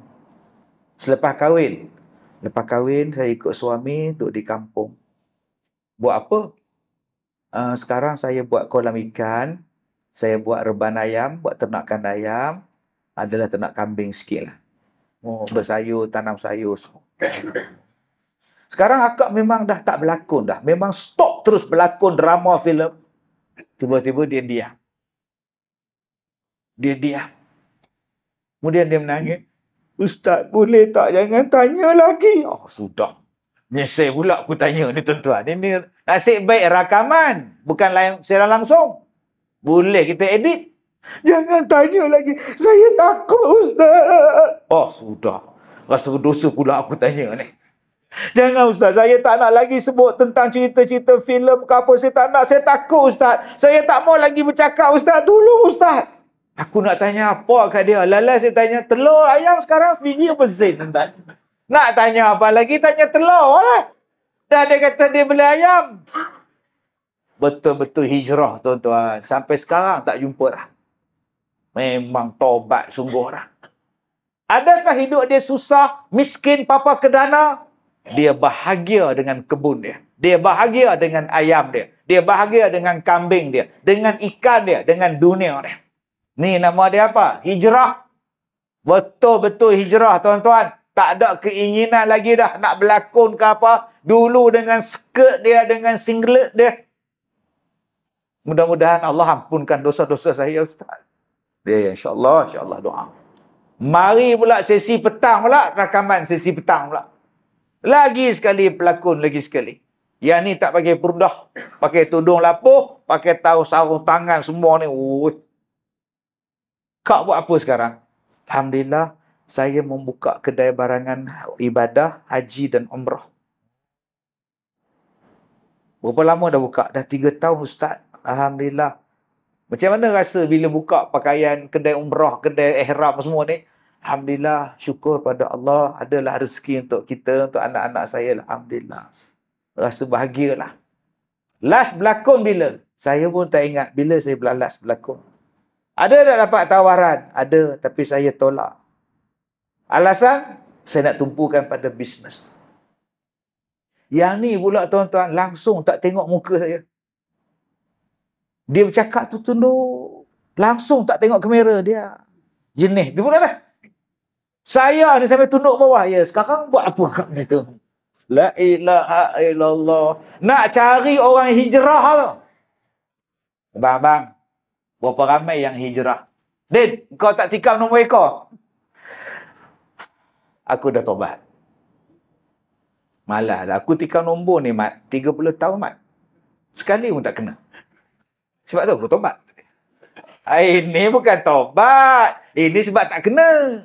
Selepas kahwin. Lepas kahwin, saya ikut suami duduk di kampung. Buat apa? Sekarang saya buat kolam ikan. Saya buat reban ayam, buat ternakan ayam. Adalah ternak kambing sikit lah. Bersayur, tanam sayur semua. Sekarang akak memang dah tak berlakon dah. Memang stop terus berlakon drama filem. Tiba-tiba dia diam. Dia diam. Kemudian dia menangis. Ustaz, boleh tak jangan tanya lagi? Oh, sudah. Nyesel pula aku tanya ni tuan-tuan. Ini nasib baik rakaman. Bukan secara langsung. Boleh kita edit. Jangan tanya lagi. Saya takut, Ustaz. Oh, sudah. Rasa berdosa pula aku tanya ni. Jangan, Ustaz. Saya tak nak lagi sebut tentang cerita-cerita filem ke apa. Saya tak nak. Saya takut, Ustaz. Saya tak mau lagi bercakap, Ustaz. Tolong, Ustaz. Aku nak tanya apa kat dia. Lala saya tanya, telur ayam sekarang sebiji apa sen, tuan-tuan? Nak tanya apa lagi? Tanya telur lah. Dah dia kata dia beli ayam. Betul-betul hijrah, tuan-tuan. Sampai sekarang tak jumpa dah. Memang tobat sungguh dah. Adakah hidup dia susah, miskin, papa kedana? Dia bahagia dengan kebun dia. Dia bahagia dengan ayam dia. Dia bahagia dengan kambing dia. Dengan ikan dia. Dengan dunia dia. Ni nama dia apa? Hijrah. Betul-betul hijrah, tuan-tuan. Tak ada keinginan lagi dah nak berlakon ke apa. Dulu dengan skirt dia, dengan singlet dia. Mudah-mudahan Allah ampunkan dosa-dosa saya, Ustaz. Dia insya-Allah doa. Mari pula sesi petang pula, rakaman sesi petang pula. Lagi sekali pelakon, lagi sekali. Yang ni tak pakai purdah, pakai tudung lapuh, pakai tahu sarung tangan semua ni. Kak buat apa sekarang? Alhamdulillah, saya membuka kedai barangan ibadah, haji dan umrah. Berapa lama dah buka? Dah 3 tahun, Ustaz. Alhamdulillah. Macam mana rasa bila buka pakaian kedai umrah, kedai ihram semua ni? Alhamdulillah, syukur pada Allah. Adalah rezeki untuk kita, untuk anak-anak saya. Alhamdulillah. Rasa bahagialah. Last berlakon bila? Saya pun tak ingat bila saya last berlakon. Ada tak dapat tawaran? Ada, tapi saya tolak. Alasan? Saya nak tumpukan pada bisnes. Yang ni pula, tuan-tuan, langsung tak tengok muka saya. Dia bercakap tu tunduk. Langsung tak tengok kamera dia. Jenis. Dia pula dah. Saya ni sampai tunduk bawah. Ya, sekarang buat apa kat situ? La ilaha illallah. Nak cari orang hijrah tu. Bang. Berapa ramai yang hijrah? Din, kau tak tikam nombor ekor? Aku dah tobat. Malah lah. Aku tikam nombor ni, Mat. 30 tahun, Mat. Sekali pun tak kena. Sebab tu aku tobat. Ini bukan tobat. Ini sebab tak kena.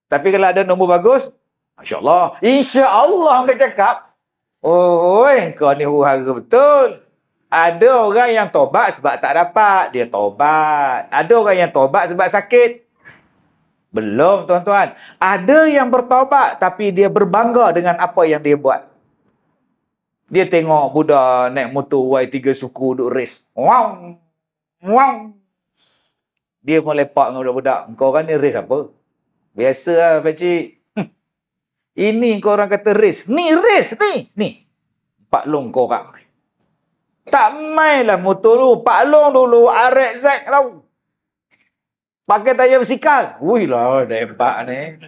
Tapi kalau ada nombor bagus, Masya Allah. Insya Allah orang cakap. Kau ni huru-hara betul. Ada orang yang tobat sebab tak dapat. Dia tobat. Ada orang yang tobat sebab sakit. Belum, tuan-tuan. Ada yang bertobat tapi dia berbangga dengan apa yang dia buat. Dia tengok budak naik motor Y3 suku duk race. Wow. Dia pun lepak dengan budak-budak. Kau orang ni race apa? Biasa lah, pakcik. Ini kau orang kata race. Ni race ni. Ni. Pak Long kau orang. Tak main lah motor tu. Pak Long dulu RX tau. Pakai tayar bersikal. Wih lah, dempak ni.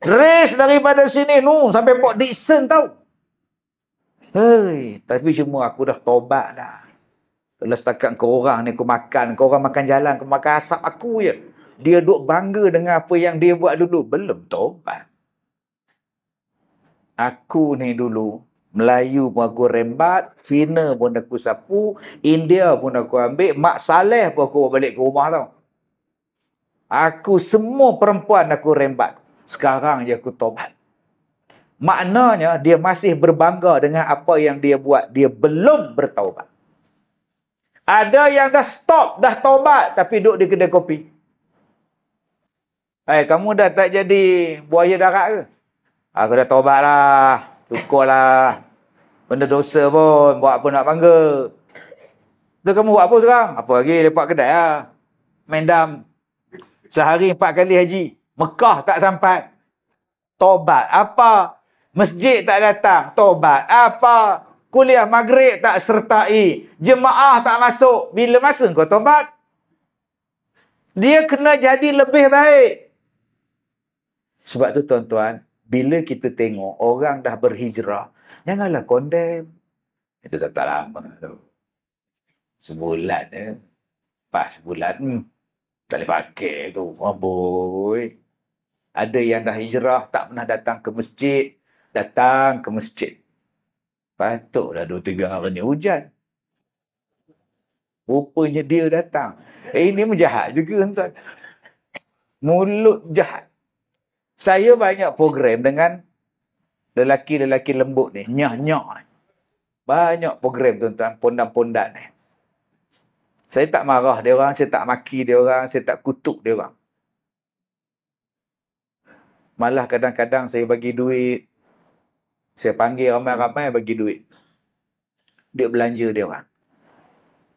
Race daripada sini nu sampai Port Dickson tau. Hei, tapi cuma aku dah tobat dah. Kalau setakat kau orang ni, kau orang makan jalan, kau makan asap aku je. Dia duk bangga dengan apa yang dia buat dulu. Belum tobat. Aku ni dulu, Melayu pun aku rembat, Cina pun aku sapu, India pun aku ambil, Mak Saleh pun aku bawa balik ke rumah tau. Aku semua perempuan aku rembat. Sekarang je aku tobat. Maknanya dia masih berbangga dengan apa yang dia buat. Dia belum bertaubat. Ada yang dah stop, dah taubat tapi duduk di kedai kopi. Kamu dah tak jadi buaya darat ke? Aku dah taubat lah. Cukup lah. Benda dosa pun. Buat apa nak bangga. Tu kamu buat apa sekarang? Apa lagi? Lepak kedai lah. Main dam. Sehari 4 kali haji. Mekah tak sampai. Tobat. Apa? Masjid tak datang. Tobat. Apa? Kuliah maghrib tak sertai. Jemaah tak masuk. Bila masa kau tobat? Dia kena jadi lebih baik. Sebab tu tuan-tuan, bila kita tengok orang dah berhijrah, janganlah condemn. Itu tak lama tu. Sebulan pas sebulan tak boleh pakai tu. Amboi. Ada yang dah hijrah tak pernah datang ke masjid, datang ke masjid. Patutlah 2-3 hari ni hujan. Rupanya dia datang. Ini menjahat juga tuan. Mulut jahat. Saya banyak program dengan lelaki-lelaki lembut ni, nyak-nyak ni. Banyak program tuan-tuan, pondan-pondan ni. Saya tak marah dia orang, saya tak maki dia orang, saya tak kutuk dia orang. Malah kadang-kadang saya bagi duit. Saya panggil ramai-ramai bagi duit. Dia belanja dia orang.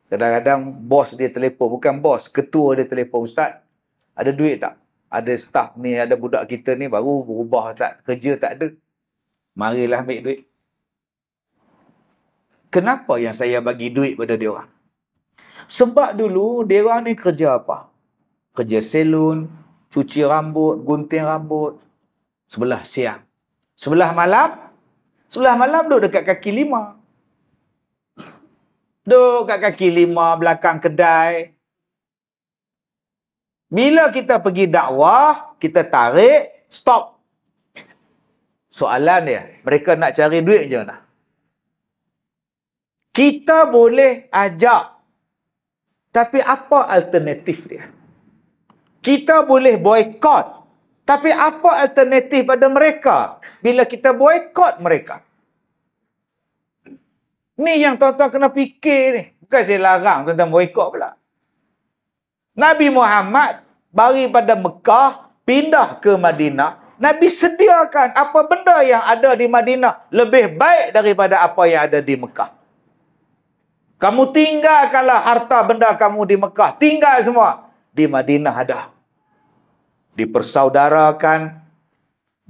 Kadang-kadang bos dia telefon, bukan bos, ketua dia telefon, Ustaz, ada duit tak? Ada staff ni, ada budak kita ni baru berubah tak, kerja tak ada. Marilah ambil duit. Kenapa yang saya bagi duit pada dia orang? Sebab dulu dia orang ni kerja apa? Kerja salon, cuci rambut, gunting rambut. Sebelah siang. Sebelah malam duduk dekat kaki lima. Duduk kat kaki lima belakang kedai. Bila kita pergi dakwah, kita tarik, stop. Soalan dia, mereka nak cari duit je nak. Kita boleh ajak, tapi apa alternatif dia? Kita boleh boykot, tapi apa alternatif pada mereka bila kita boykot mereka? Ni yang tuan-tuan kena fikir ni. Bukan saya larang tentang boykot pula. Nabi Muhammad bagi pada Mekah, pindah ke Madinah. Nabi sediakan apa benda yang ada di Madinah lebih baik daripada apa yang ada di Mekah. Kamu tinggalkanlah harta benda kamu di Mekah. Tinggal semua. Di Madinah ada. Dipersaudarakan.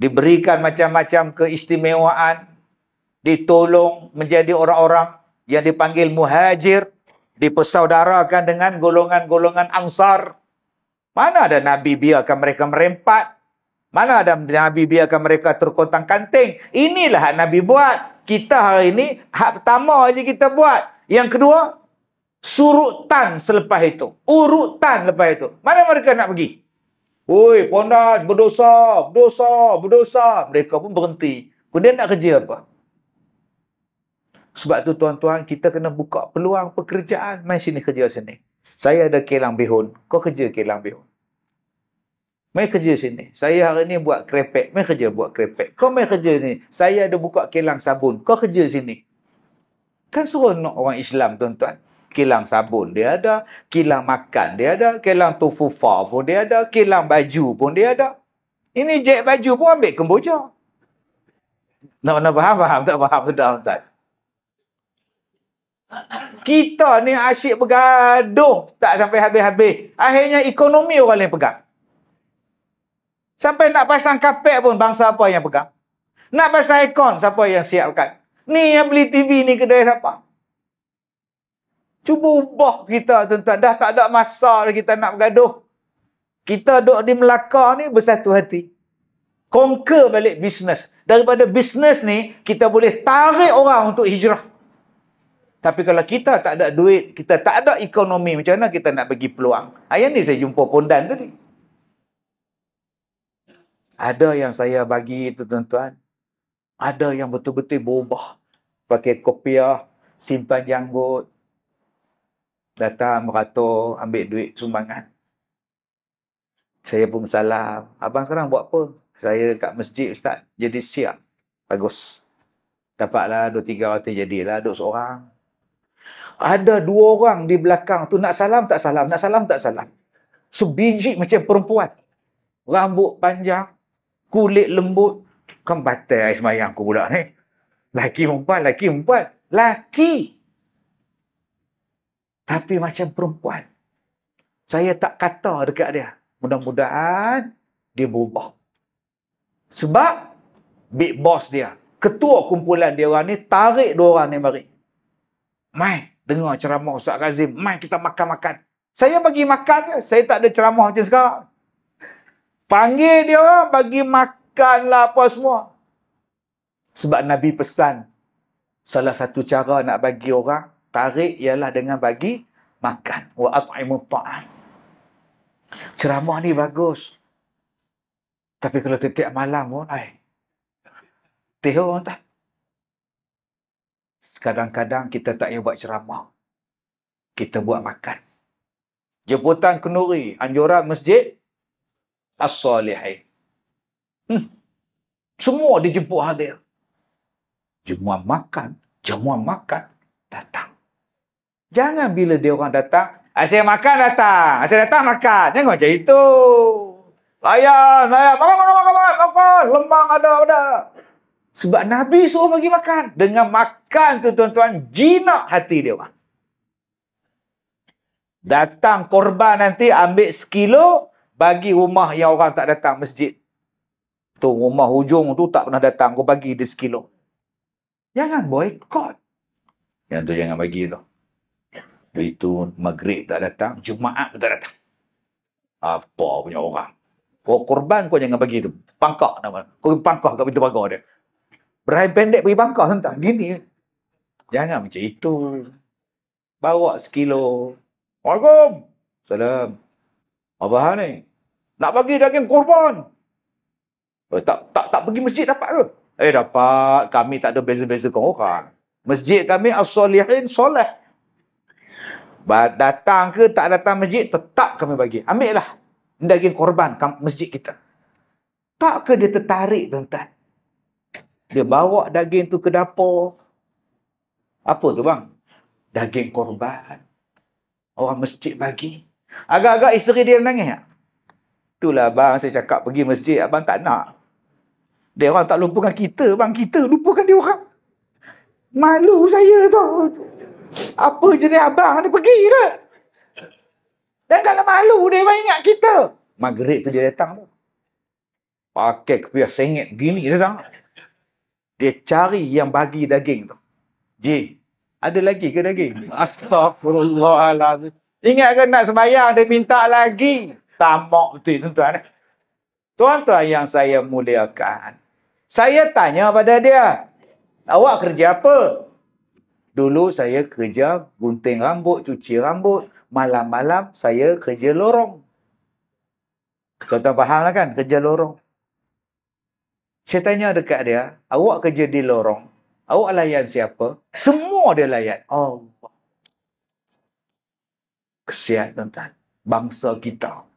Diberikan macam-macam keistimewaan. Ditolong menjadi orang-orang yang dipanggil muhajir. Dipersaudarakan dengan golongan-golongan ansar. Mana ada Nabi biarkan mereka merempat? Mana ada Nabi biarkan mereka terkontang kanting? Inilah hak Nabi buat. Kita hari ini, hak pertama aja kita buat. Yang kedua, surutan selepas itu. Urutan lepas itu. Mana mereka nak pergi? Oi, pondan, berdosa, berdosa, berdosa. Mereka pun berhenti. Kemudian nak kerja apa? Sebab tu tuan-tuan, kita kena buka peluang pekerjaan. Mai sini kerja sini. Saya ada kilang bihun. Kau kerja kilang bihun. Mai kerja sini. Saya hari ni buat krepek. Mai kerja buat krepek. Kau mai kerja ni. Saya ada buka kilang sabun. Kau kerja sini. Kan seronok orang Islam tuan-tuan. Kilang sabun dia ada. Kilang makan dia ada. Kilang tufufa pun dia ada. Kilang baju pun dia ada. Ini jahit baju pun ambil Kemboja. Nak faham? Tak faham sudah tuan. Kita ni asyik bergaduh tak sampai habis-habis. Akhirnya ekonomi orang lain pegang. Sampai nak pasang kapek pun bangsa apa yang pegang. Nak pasang aircon siapa yang siapkan. Ni yang beli TV ni kedai siapa? Cuba ubah kita tuan-tuan. Dah tak ada masa dah kita nak bergaduh. Kita duduk di Melaka ni bersatu hati. Conquer balik bisnes. Daripada bisnes ni kita boleh tarik orang untuk hijrah. Tapi kalau kita tak ada duit, kita tak ada ekonomi, macam mana kita nak bagi peluang? Yang ni saya jumpa pondan tadi. Ada yang saya bagi itu tuan-tuan. Ada yang betul-betul berubah. Pakai kopiah, simpan janggut. Datang beratur, ambil duit sumbangan. Saya pun salam. Abang sekarang buat apa? Saya dekat masjid Ustaz. Jadi siap. Bagus. Dapatlah 2-3 orang jadilah. Duduk seorang. Ada 2 orang di belakang tu nak salam tak salam, nak salam tak salam. Sebiji macam perempuan. Rambut panjang, kulit lembut. Kan batal air semayang aku budak ni. Laki perempuan, laki perempuan. Laki. Tapi macam perempuan. Saya tak kata dekat dia. Mudah-mudahan dia berubah. Sebab big boss dia, ketua kumpulan dia orang ni, tarik dua orang ni mari. Mai, dengar ceramah Ustaz Kazim. Mai kita makan-makan. Saya bagi makan je. Saya tak ada ceramah macam sekarang. Panggil dia orang, bagi makanlah apa semua. Sebab Nabi pesan, salah satu cara nak bagi orang tarik ialah dengan bagi makan. Wa at'imut ta'am. Ceramah ni bagus. Tapi kalau setiap malam pun, teh orang tak. Kadang-kadang kita tak payah buat ceramah. Kita buat makan. Jemputan kenduri, anjuran masjid As-Salihin. Semua dijemput hadir. Jamuan makan, datang. Jangan bila dia orang datang, saya makan datang, saya datang makan. Jangan macam itu. Layan, makan. Lembang ada. Sebab Nabi suruh bagi makan. Dengan makan tu tuan-tuan, jinak hati dia orang. Datang korban nanti ambil 1 kilo, bagi rumah yang orang tak datang masjid. Tu rumah hujung tu tak pernah datang, kau bagi dia 1 kilo. Jangan boykot. Yang tu jangan bagi tu. Itu maghrib tak datang, Jumaat tak datang. Apa punya orang. Kau korban kau jangan bagi tu. Pangkak nama. Kau pangkak kat pintu pagar dia. Berakhir pendek pergi pangkak tentang gini. Jangan macam itu. Bawa 1 kilo. Waalaikumsalam. Salam. Apa hal ni? Nak bagi daging korban. Tak pergi masjid dapat ke? Dapat. Kami tak ada beza-beza kau orang. Masjid kami As-Salihin soleh. Datang ke tak datang masjid, tetap kami bagi. Ambil lah daging korban masjid kita. Tak ke dia tertarik tuan-tuan? Dia bawa daging tu ke dapur. Apa tu bang? Daging korban. Orang masjid bagi. Agak-agak isteri dia menangis tak? Itulah bang, saya cakap pergi masjid, abang tak nak. Dia orang tak lupakan kita, bang. Kita lupakan dia orang. Malu saya tau. Apa jenis abang ni pergi dah. Janganlah malu, dia orang ingat kita. Maghrib tu dia datang tu. Pakai kepiah sengit gini dia datang. Dia cari yang bagi daging tu. Ada lagi ke daging? Astaghfirullahaladzim. Ingat ke nak sembahyang, dia minta lagi. Tamak betul tuan-tuan. Tuan-tuan yang saya muliakan. Saya tanya pada dia, awak kerja apa? Dulu saya kerja gunting rambut, cuci rambut. Malam-malam saya kerja lorong. Tuan-tuan faham lah kan, kerja lorong. Saya tanya dekat dia, awak kerja di lorong, awak layan siapa? Semua dia layan. Allah. Kesian tuan-tuan. Bangsa kita.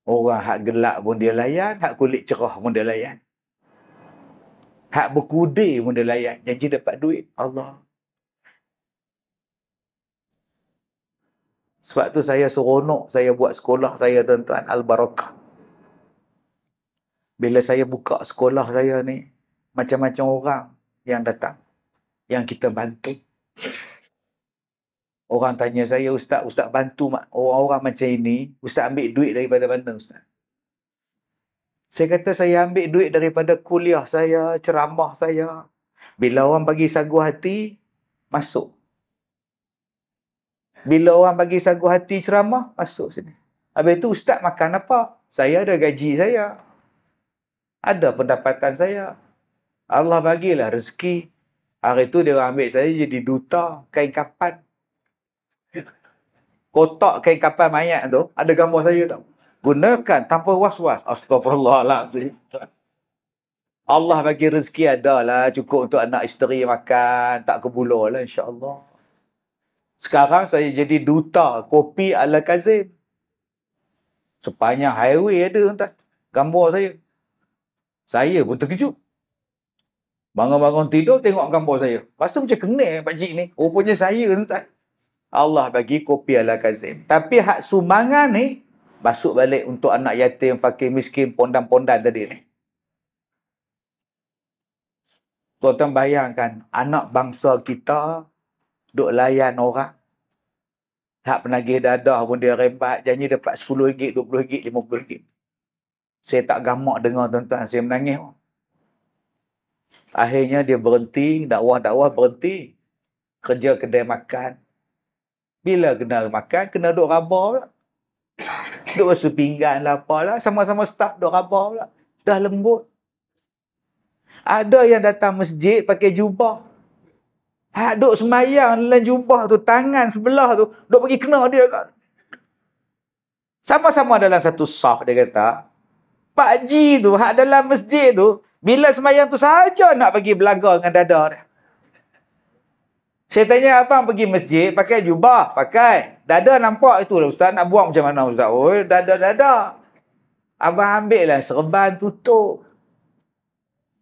Orang hak gelap pun dia layan, hak kulit cerah pun dia layan. Hak berkudir pun dia layan. Janji dapat duit. Allah. Sebab tu saya seronok saya buat sekolah saya tuan-tuan. Al-Barakah. Bila saya buka sekolah saya ni, macam-macam orang yang datang. Yang kita bantu. Orang tanya saya, Ustaz bantu orang-orang macam ini. Ustaz ambil duit daripada mana Ustaz? Saya kata saya ambil duit daripada kuliah saya, ceramah saya. Bila orang bagi sagu hati, masuk. Bila orang bagi sagu hati ceramah, masuk sini. Habis itu Ustaz makan apa? Saya ada gaji saya. Ada pendapatan saya. Allah bagilah rezeki. Hari itu dia ambil saya jadi duta kain kapan. Kotak kain kapan mayat tu, ada gambar saya tau. Gunakan tanpa was-was. Astaghfirullahaladzim. Allah bagi rezeki adalah cukup untuk anak isteri makan. Tak kebuluh lah insyaAllah. Sekarang saya jadi duta kopi ala Kazim. Sepanjang highway ada entah gambar saya. Saya pun terkejut. Bangun-bangun tidur tengok gambar saya. Rasa macam kenal pakcik ni. Rupanya saya entah. Allah bagi kopi ala Kazim. Tapi hak sumbangan ni masuk balik untuk anak yatim, fakir, miskin, pondan-pondan tadi ni. Tuan-tuan bayangkan, anak bangsa kita duk layan orang. Hak penagih dadah pun dia rembat. Janji dapat RM10, RM20, RM50. Saya tak gamak dengar tuan-tuan. Saya menangis. Akhirnya dia berhenti. Dakwah-dakwah berhenti. Kerja kedai makan. Bila kena makan, kena duk raba pula. Duk basuh pinggan lah apalah. Sama-sama staf duk raba pula. Dah lembut. Ada yang datang masjid pakai jubah. Hak duk semayang dalam jubah tu, tangan sebelah tu, duk pergi kena dia kan. Sama-sama dalam satu saf, dia kata. Pak Ji tu, hak dalam masjid tu, bila semayang tu saja nak pergi belaga dengan dada dia. Saya tanya, abang pergi masjid, pakai jubah? Pakai. Dada nampak itu lah, Ustaz. Nak buang macam mana, Ustaz? Oh, dada-dada. Abang ambil lah serban, tutup.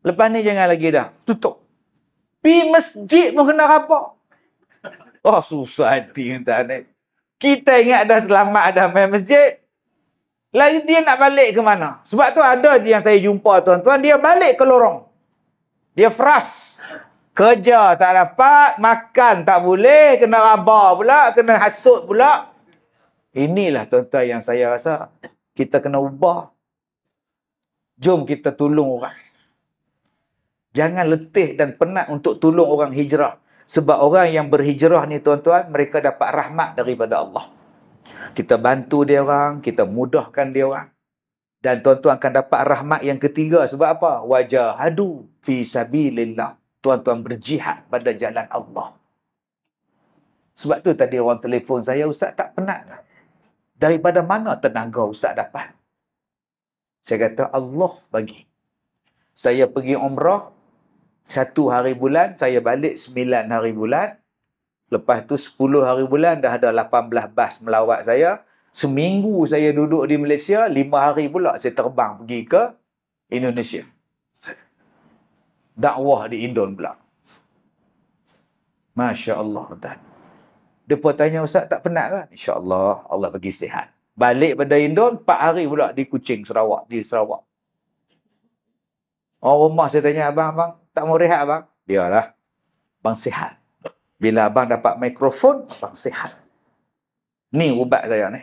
Lepas ni jangan lagi dah. Tutup. Pergi masjid pun kena rapak. Oh, susah hati entah ni. Kita ingat dah selamat dah main masjid. Lagi dia nak balik ke mana? Sebab tu ada je yang saya jumpa tuan-tuan, dia balik ke lorong. Dia fras. Kerja tak dapat, makan tak boleh, kena raba pula, kena hasut pula. Inilah tuan-tuan yang saya rasa kita kena ubah. Jom kita tolong orang. Jangan letih dan penat untuk tolong orang hijrah. Sebab orang yang berhijrah ni tuan-tuan, mereka dapat rahmat daripada Allah. Kita bantu dia orang, kita mudahkan dia orang. Dan tuan-tuan akan dapat rahmat yang ketiga. Sebab apa? Wajahadu fi sabilillah. Tuan-tuan berjihad pada jalan Allah. Sebab tu tadi orang telefon saya, Ustaz tak penat tak? Daripada mana tenaga Ustaz dapat? Saya kata Allah bagi. Saya pergi umrah 1 hari bulan, saya balik 9 hari bulan. Lepas tu 10 hari bulan dah ada 18 bas melawat saya. Seminggu saya duduk di Malaysia, 5 hari pula saya terbang pergi ke Indonesia. Dakwah di Indon pula. Masya Allah. Dia pun tanya, Ustaz tak penat kan? InsyaAllah Allah bagi sihat. Balik pada Indon, 4 hari pula di Kuching, Sarawak. Di Sarawak. Orang rumah saya tanya, abang tak mau rehat abang? Dialah, abang sihat. Bila abang dapat mikrofon, abang sihat. Ni ubat saya ni.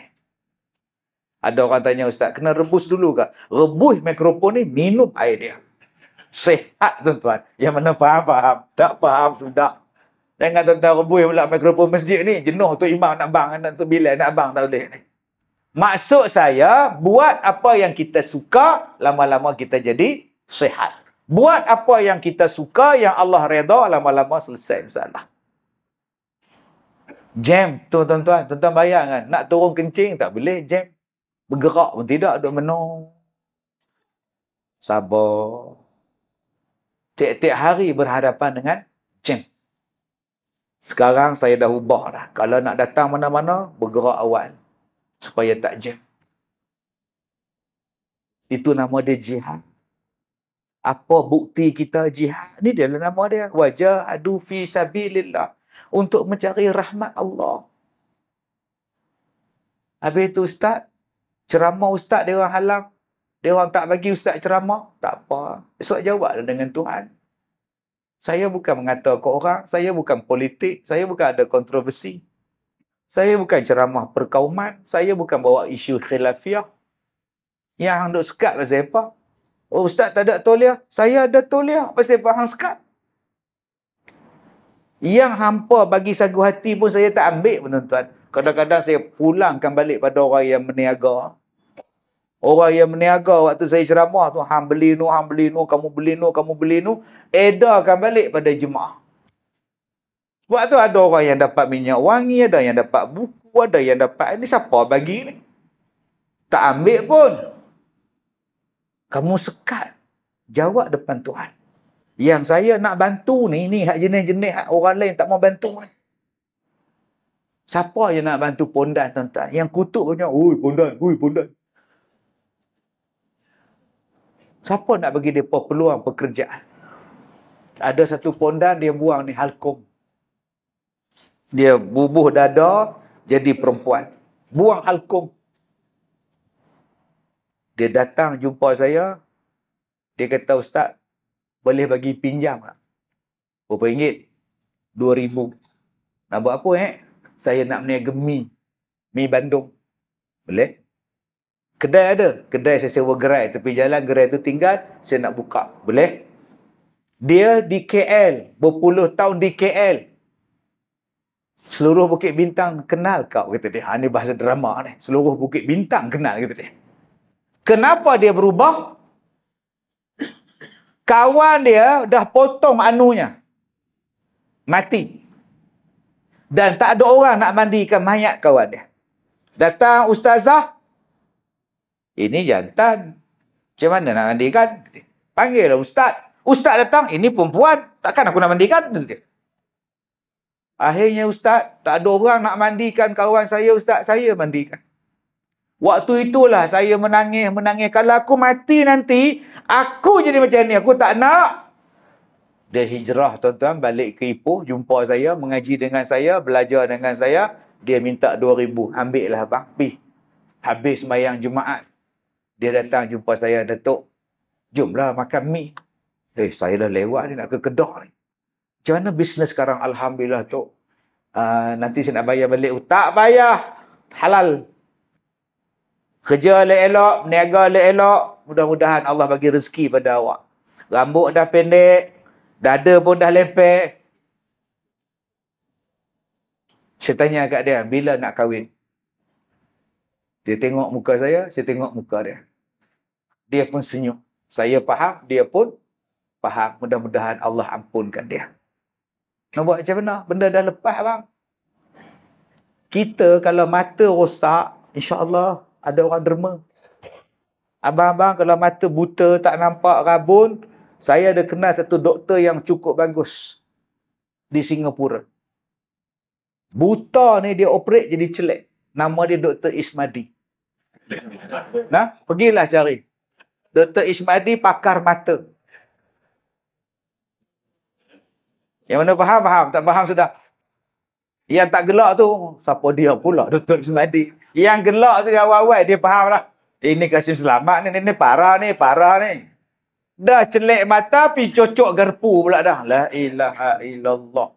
Ada orang tanya, Ustaz, kena rebus dulu ke? Rebus mikrofon ni, minum air dia. Sihat tuan-tuan. Yang mana faham-faham. Tak faham sudah. Jangan tuan-tuan rebus pula mikrofon masjid ni. Jenuh tu imam nak bang, tu Bilal nak bang, tak boleh ni. Maksud saya, buat apa yang kita suka, lama-lama kita jadi sihat. Buat apa yang kita suka, yang Allah redha, lama-lama selesai masalah. Jam tu tuan-tuan. Tuan-tuan bayang kan. Nak turun kencing tak boleh jam. Bergerak pun tidak. Duduk menung. Sabar. Tiap-tiap hari berhadapan dengan jam. Sekarang saya dah ubah dah. Kalau nak datang mana-mana, bergerak awal. Supaya tak jam. Itu nama dia jihad. Apa bukti kita jihad? Ni dia nama dia. Wajahadu fi sabilillah. Untuk mencari rahmat Allah. Habis itu Ustaz, ceramah Ustaz dia orang halang. Dia orang tak bagi Ustaz ceramah. Tak apa. Esok jawablah dengan Tuhan. Saya bukan mengata ke orang. Saya bukan politik. Saya bukan ada kontroversi. Saya bukan ceramah perkauman. Saya bukan bawa isu khilafiyah. Yang duk sekat pasal apa? Oh, Ustaz tak ada tauliah. Saya ada tauliah. Pasal apa hang sekat? Yang hampa bagi sagu hati pun saya tak ambil pun tuan-tuan. Kadang-kadang saya pulangkan balik pada orang yang meniaga. Orang yang meniaga waktu saya ceramah tu, hang beli nu, kamu beli nu, kamu beli nu. Edarkan balik pada jemaah. Sebab tu ada orang yang dapat minyak wangi, ada yang dapat buku, ada yang dapat... Ini siapa bagi ni? Tak ambil pun. Kamu sekat. Jawab depan Tuhan. Yang saya nak bantu ni hak jenis-jenis hak orang lain tak mau bantu kan. Siapa yang nak bantu pondan tuan-tuan? Yang kutuk punya, oi pondan. Siapa nak bagi dia peluang pekerjaan? Ada satu pondan dia buang ni halkom. Dia bubuh dada jadi perempuan. Buang halkom. Dia datang jumpa saya. Dia kata, Ustaz, boleh bagi pinjam tak? Berapa ringgit? 2,000. Nak buat apa Saya nak berniaga mi. Mi Bandung. Boleh? Kedai ada. Kedai saya sewa gerai. Tepi jalan gerai tu tinggal. Saya nak buka. Boleh? Dia di KL. Berpuluh tahun di KL. Seluruh Bukit Bintang kenal kau, kata dia. Ini bahasa drama ni. Seluruh Bukit Bintang kenal, kata dia. Kenapa dia berubah? Kawan dia dah potong anunya. Mati. Dan tak ada orang nak mandikan mayat kawan dia. Datang ustazah. Ini jantan. Macam mana nak mandikan? Panggil lah ustaz. Ustaz datang. Ini perempuan. Takkan aku nak mandikan? Akhirnya ustaz, tak ada orang nak mandikan kawan saya, ustaz. Saya mandikan. Waktu itulah saya menangis. Kalau aku mati nanti, aku jadi macam ni. Aku tak nak. Dia hijrah, tuan-tuan, balik ke Ipoh, jumpa saya, mengaji dengan saya, belajar dengan saya. Dia minta 2,000. Ambil lah bang. Pergi. Habis sembahyang Jumaat. Dia datang jumpa saya, Datuk. Jomlah makan mi. Saya dah lewat ni, nak ke Kedah ni. Macam mana bisnes sekarang? Alhamdulillah, Tok. Nanti saya nak bayar balik. Tak bayar. Halal. Kerja elok-elok, niaga elok-elok. Mudah-mudahan Allah bagi rezeki pada awak. Rambut dah pendek. Dada pun dah lempek. Saya tanya kat dia, bila nak kahwin? Dia tengok muka saya tengok muka dia. Dia pun senyum. Saya faham, dia pun faham. Mudah-mudahan Allah ampunkan dia. Nak buat macam mana? Benda dah lepas, bang. Kita kalau mata rosak, insya-Allah ada orang derma. Abang-abang kalau mata buta, tak nampak rabun, saya ada kenal satu doktor yang cukup bagus di Singapura. Buta ni dia operate jadi celek. Nama dia Dr. Ismadi. Nah, pergilah cari. Dr. Ismadi pakar mata. Yang mana faham, faham. Tak faham sudah. Yang tak gelak tu, siapa dia pula Dr. Ismadi. Yang gelak tu dia awal-awal, dia faham lah. Ini Kasim Selamat ni, ini parah ni, parah ni. Dah celek mata, pergi cocok garpu pula dah. La ilaha illallah.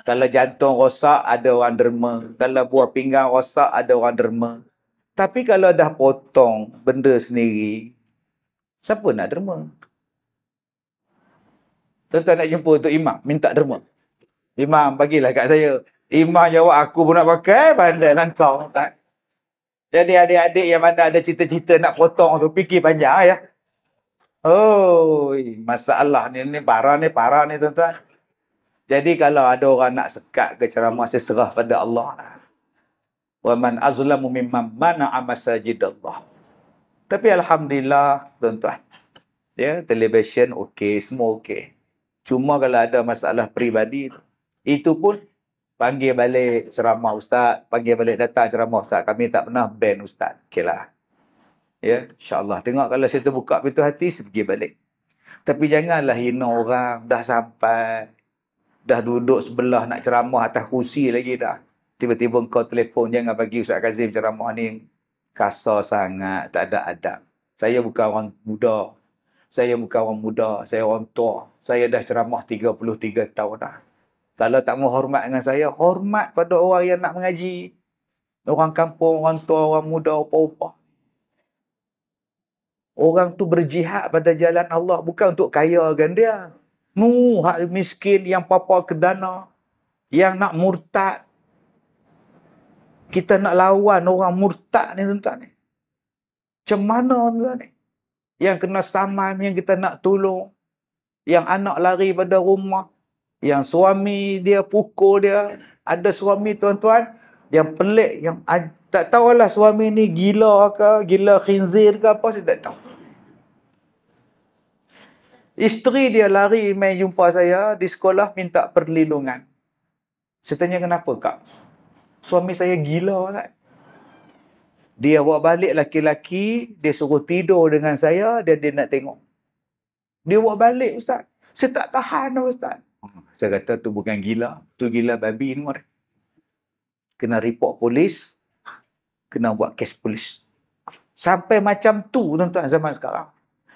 Kalau jantung rosak, ada orang derma. Kalau buah pinggang rosak, ada orang derma. Tapi kalau dah potong benda sendiri, siapa nak derma? Tuan-tuan nak jumpa untuk imam, minta derma. Imam, bagilah kat saya. Imam jawab, aku pun nak pakai, pandai lah kau. Jadi adik-adik yang mana ada cita-cita nak potong tu, fikir panjang ya. Oh, masalah ni parah ni tuan-tuan. Jadi kalau ada orang nak sekat ke ceramah, saya serah pada Allah. Wa man azlamu mimman mana'a masajidallah. Tapi alhamdulillah tuan-tuan. Ya, television okey, semua okey. Cuma kalau ada masalah peribadi, itu pun panggil balik ceramah ustaz, panggil balik datang ceramah ustaz. Kami tak pernah ban ustaz. Okeylah. Ya, insya-Allah. Tengok kalau saya terbuka pintu hati, saya pergi balik. Tapi janganlah hina orang dah sampai, dah duduk sebelah nak ceramah atas kursi lagi dah. Tiba-tiba kau telefon, jangan bagi Ustaz Kazim ceramah ni kasar sangat, tak ada adab. Saya bukan orang muda. Saya bukan orang muda, saya orang tua. Saya dah ceramah 33 tahun dah. Kalau tak mau hormat dengan saya, hormat pada orang yang nak mengaji. Orang kampung, orang tua, orang muda, apa-apa. Orang tu berjihad pada jalan Allah bukan untuk kayakan dia. Hak miskin yang papa kedana, yang nak murtad. Kita nak lawan orang murtad ni tuan-tuan ni. Macam mana tuan-tuan ni? Yang kena saman, yang kita nak tolong. Yang anak lari pada rumah. Yang suami dia pukul dia. Ada suami tuan-tuan yang pelik, yang tak tahulah suami ni gila ke, gila khinzir ke apa, saya tak tahu. Isteri dia lari main jumpa saya di sekolah minta perlindungan. Saya tanya kenapa kak? Suami saya gila kan? Dia bawa balik laki-laki, dia suruh tidur dengan saya dan dia nak tengok. Dia bawa balik ustaz. Saya tak tahan ustaz. Saya kata tu bukan gila, tu gila babi ni. Kena report polis, kena buat kes polis. Sampai macam tu tuan-tuan zaman sekarang.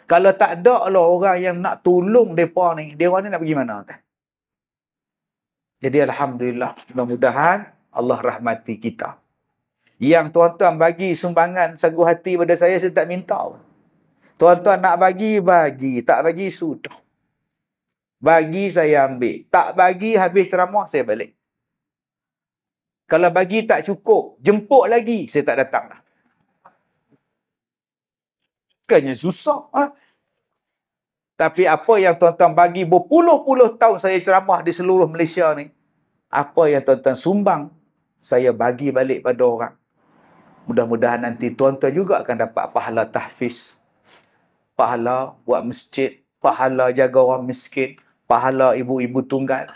Kalau tak ada lah orang yang nak tolong mereka ni, dia orang ni nak pergi mana? Jadi alhamdulillah, mudah-mudahan Allah rahmati kita. Yang tuan-tuan bagi sumbangan sagu hati pada saya tak minta. Tuan-tuan nak bagi, bagi. Tak bagi, sudah. Bagi, saya ambil. Tak bagi, habis ceramah, saya balik. Kalau bagi tak cukup, jemput lagi, saya tak datang dah. Bukannya susah. Ha? Tapi apa yang tuan-tuan bagi berpuluh-puluh tahun saya ceramah di seluruh Malaysia ni, apa yang tuan-tuan sumbang, saya bagi balik pada orang. Mudah-mudahan nanti tuan-tuan juga akan dapat pahala tahfiz, pahala buat masjid, pahala jaga orang miskin, pahala ibu-ibu tunggal.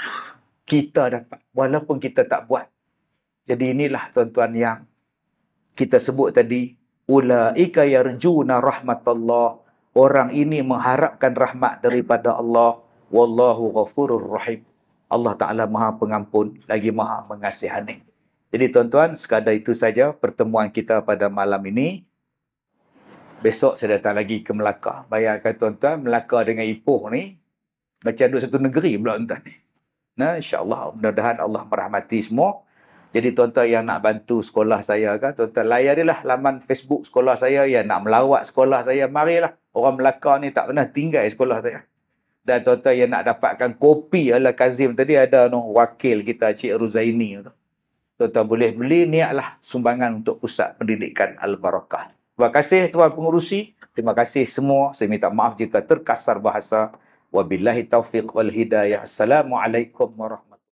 Kita dapat, walaupun kita tak buat. Jadi inilah tuan-tuan yang kita sebut tadi, ulaika yarjuna rahmatullah. Orang ini mengharapkan rahmat daripada Allah. Wallahu ghafurur rahim. Allah Ta'ala maha pengampun, lagi maha mengasihani. Jadi tuan-tuan, sekadar itu saja pertemuan kita pada malam ini. Besok saya datang lagi ke Melaka. Bayangkan tuan-tuan, Melaka dengan Ipoh ni, macam duduk satu negeri pula tuan-tuan ni. Nah, insyaAllah, mudah-mudahan Allah merahmati semua. Jadi tuan-tuan yang nak bantu sekolah saya kan, tuan-tuan layarilah laman Facebook sekolah saya, yang nak melawat sekolah saya, marilah. Orang Melaka ni tak pernah tinggal sekolah saya. Dan tuan-tuan yang nak dapatkan kopi ala Kazim tadi, ada wakil kita Cik Ruzaini tu. Tuan-tuan boleh beli, niatlah sumbangan untuk Pusat Pendidikan Al-Barakah. Terima kasih Tuan Pengurusi. Terima kasih semua. Saya minta maaf jika terkasar bahasa. Wabillahi taufiq wal hidayah. Assalamualaikum warahmatullahi wabarakatuh.